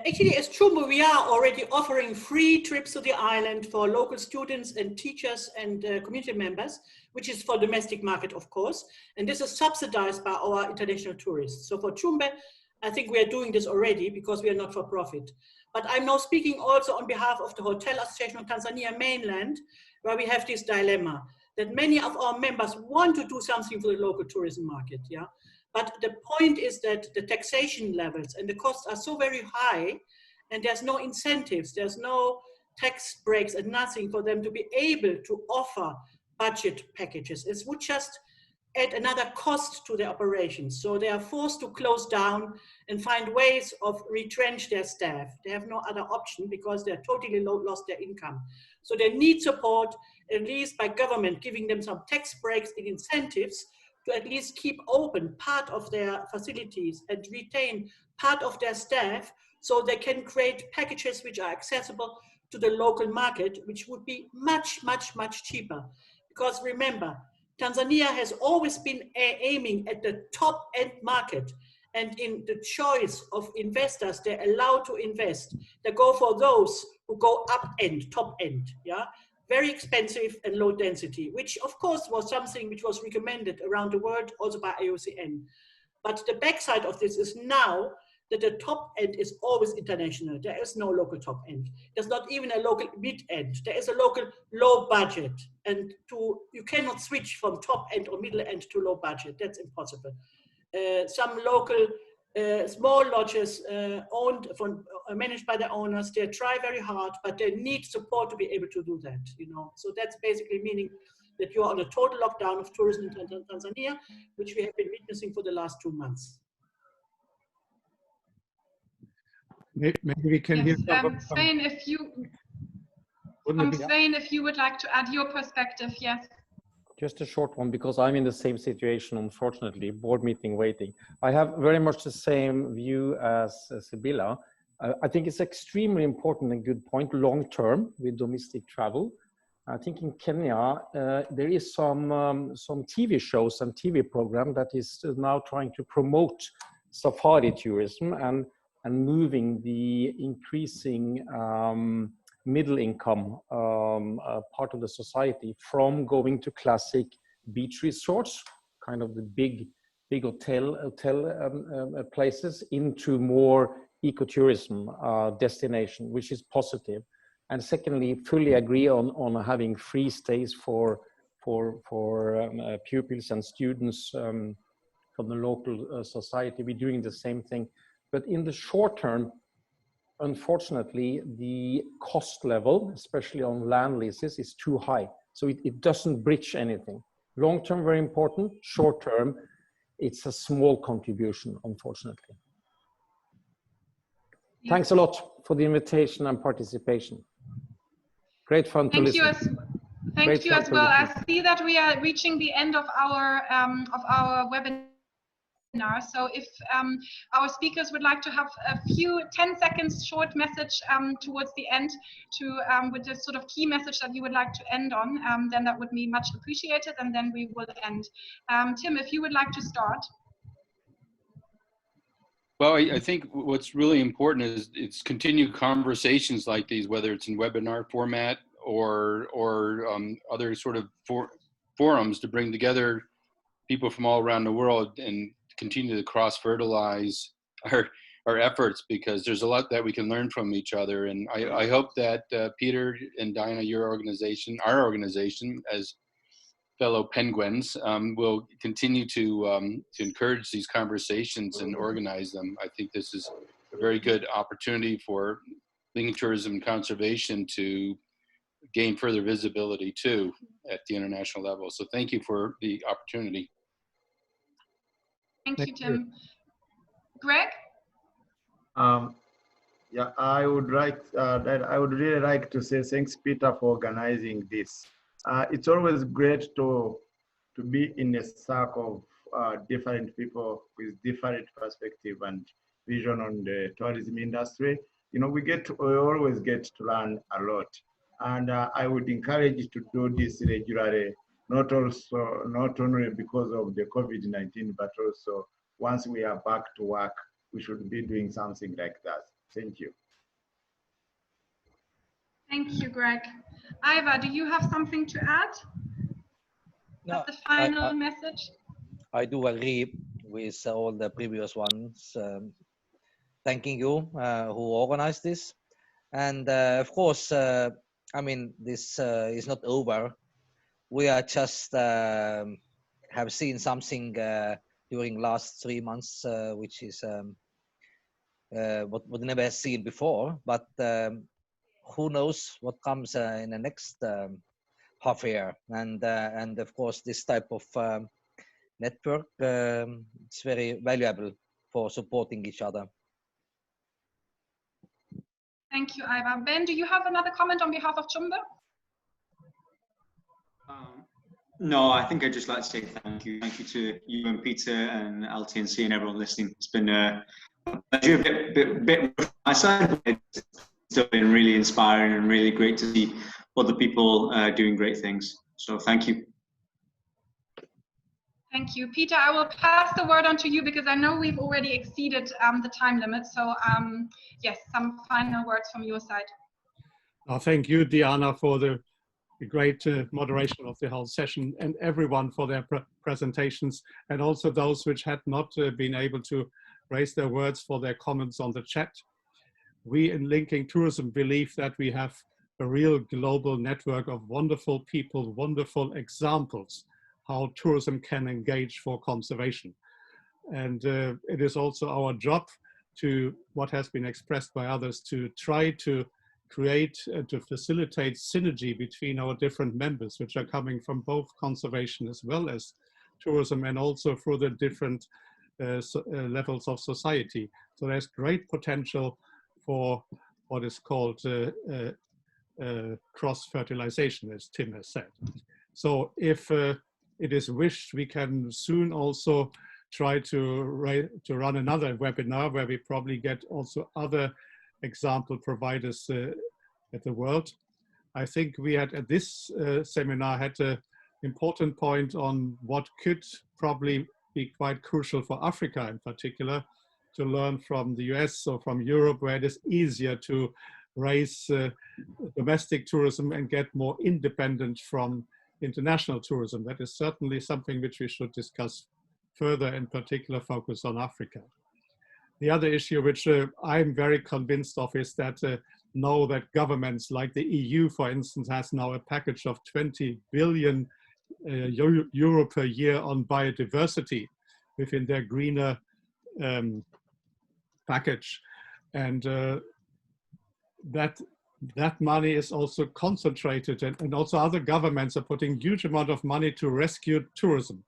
Actually, as Chumbo, we are already offering free trips to the island for local students and teachers and community members, which is for domestic market, of course. And this is subsidized by our international tourists. So for Chumbe, I think we are doing this already because we are not for profit. But I'm now speaking also on behalf of the Hotel Association of Tanzania mainland, where we have this dilemma that many of our members want to do something for the local tourism market. Yeah. But the point is that the taxation levels and the costs are so very high, and there's no incentives, there's no tax breaks and nothing for them to be able to offer budget packages. It would just add another cost to their operations. So they are forced to close down and find ways of retrench their staff. They have no other option because they're totally lost their income. So they need support, at least by government giving them some tax breaks and incentives to at least keep open part of their facilities and retain part of their staff so they can create packages which are accessible to the local market, which would be much, much, much cheaper. Because remember, Tanzania has always been aiming at the top end market, and in the choice of investors they're allowed to invest, they go for those who go up end, top end, yeah? Very expensive and low density, which of course was something which was recommended around the world also by IOCN. But the backside of this is now that the top end is always international. There is no local top end. There's not even a local mid end. There is a local low budget. And you cannot switch from top end or middle end to low budget. That's impossible. Some local small lodges managed by the owners, they try very hard, but they need support to be able to do that, you know. So that's basically meaning that you are on a total lockdown of tourism in Tanzania, which we have been witnessing for the last 2 months. Maybe we can hear Svein, if you would like to add your perspective, yes. Just a short one, because I'm in the same situation, unfortunately, board meeting waiting. I have very much the same view as Sibylla. I think it's extremely important and good point long-term with domestic travel. I think in Kenya, there is some TV shows and TV program that is now trying to promote safari tourism and moving the increasing middle income part of the society from going to classic beach resorts, kind of the big hotel places, into more ecotourism destination, which is positive. And secondly, fully agree on having free stays for pupils and students from the local society. We're doing the same thing, but in the short term, unfortunately, the cost level, especially on land leases, is too high. So it doesn't bridge anything. Long term, very important. Short term, it's a small contribution, unfortunately. Yes. Thanks a lot for the invitation and participation. Great fun to listen. Thank you as well. I see that we are reaching the end of our webinar. So if our speakers would like to have a few 10 seconds short message towards the end to with the sort of key message that you would like to end on, then that would be much appreciated, and then we will end. Tim, if you would like to start. Well, I think what's really important is it's continued conversations like these, whether it's in webinar format or other sort of forums, to bring together people from all around the world and continue to cross-fertilize our efforts, because there's a lot that we can learn from each other. And I hope that Peter and Diana, your organization, our organization, as fellow penguins, will continue to encourage these conversations and organize them. I think this is a very good opportunity for linking tourism and conservation to gain further visibility too at the international level. So thank you for the opportunity. Thank you, Tim. Greg? Yeah, I would really like to say thanks, Peter, for organizing this. It's always great to be in a circle of different people with different perspective and vision on the tourism industry. You know, we always get to learn a lot, and I would encourage you to do this regularly. Not only because of the COVID-19, but also once we are back to work, we should be doing something like that. Thank you. Thank you, Greg. Iva, do you have something to add? No, the final message? I do agree with all the previous ones. Thanking you who organized this. And of course, I mean, this is not over. We are just have seen something during last 3 months, which is what we never seen before. But who knows what comes in the next half year? And of course, this type of network it's very valuable for supporting each other. Thank you, Iva. Ben, do you have another comment on behalf of Chumba? No, I think I'd just like to say thank you. Thank you to you and Peter and LT&C and everyone listening. It's been a pleasure, a bit on my side, but it's still been really inspiring and really great to see other people doing great things. So thank you. Thank you. Peter, I will pass the word on to you because I know we've already exceeded the time limit. So yes, some final words from your side. Thank you, Diana, for the great moderation of the whole session, and everyone for their presentations, and also those which had not been able to raise their words for their comments on the chat. We in Linking Tourism believe that we have a real global network of wonderful people, wonderful examples how tourism can engage for conservation. And it is also our job to, what has been expressed by others, to try to create and to facilitate synergy between our different members, which are coming from both conservation as well as tourism, and also through the different levels of society. So there's great potential for what is called cross-fertilization, as Tim has said. So if it is wished, we can soon also try to run another webinar where we probably get also other example providers at the world. I think we had at this seminar had an important point on what could probably be quite crucial for Africa in particular, to learn from the US or from Europe, where it is easier to raise domestic tourism and get more independent from international tourism. That is certainly something which we should discuss further, in particular focus on Africa. The other issue which I'm very convinced of is that know that governments like the EU, for instance, has now a package of 20 billion euro per year on biodiversity within their greener package. And that money is also concentrated, and also other governments are putting huge amount of money to rescue tourism.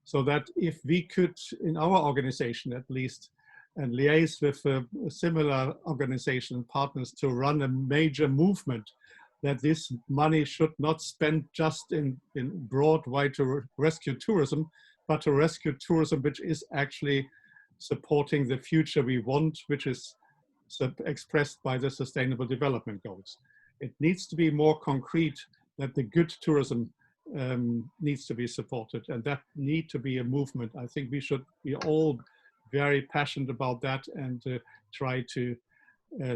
So that if we could, in our organization at least, and liaise with a similar organization partners to run a major movement, that this money should not spend just in broad way to rescue tourism, but to rescue tourism which is actually supporting the future we want, which is expressed by the Sustainable Development Goals. It needs to be more concrete that the good tourism needs to be supported, and that need to be a movement. I think we should be all very passionate about that, and try to,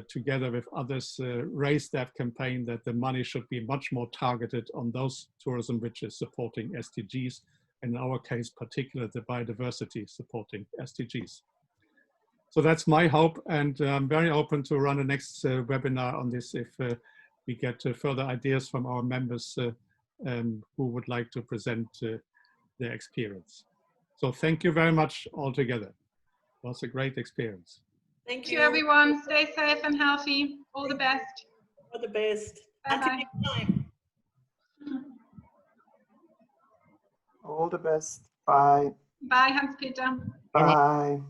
together with others, raise that campaign that the money should be much more targeted on those tourism which is supporting SDGs, in our case, particularly the biodiversity supporting SDGs. So that's my hope, and I'm very open to run a next webinar on this if we get further ideas from our members who would like to present their experience. So thank you very much all together. It was a great experience. Thank you. Everyone. Stay safe and healthy. All the best. All the best. Bye-bye. Until next time. All the best. Bye. Bye, Hans-Peter. Bye.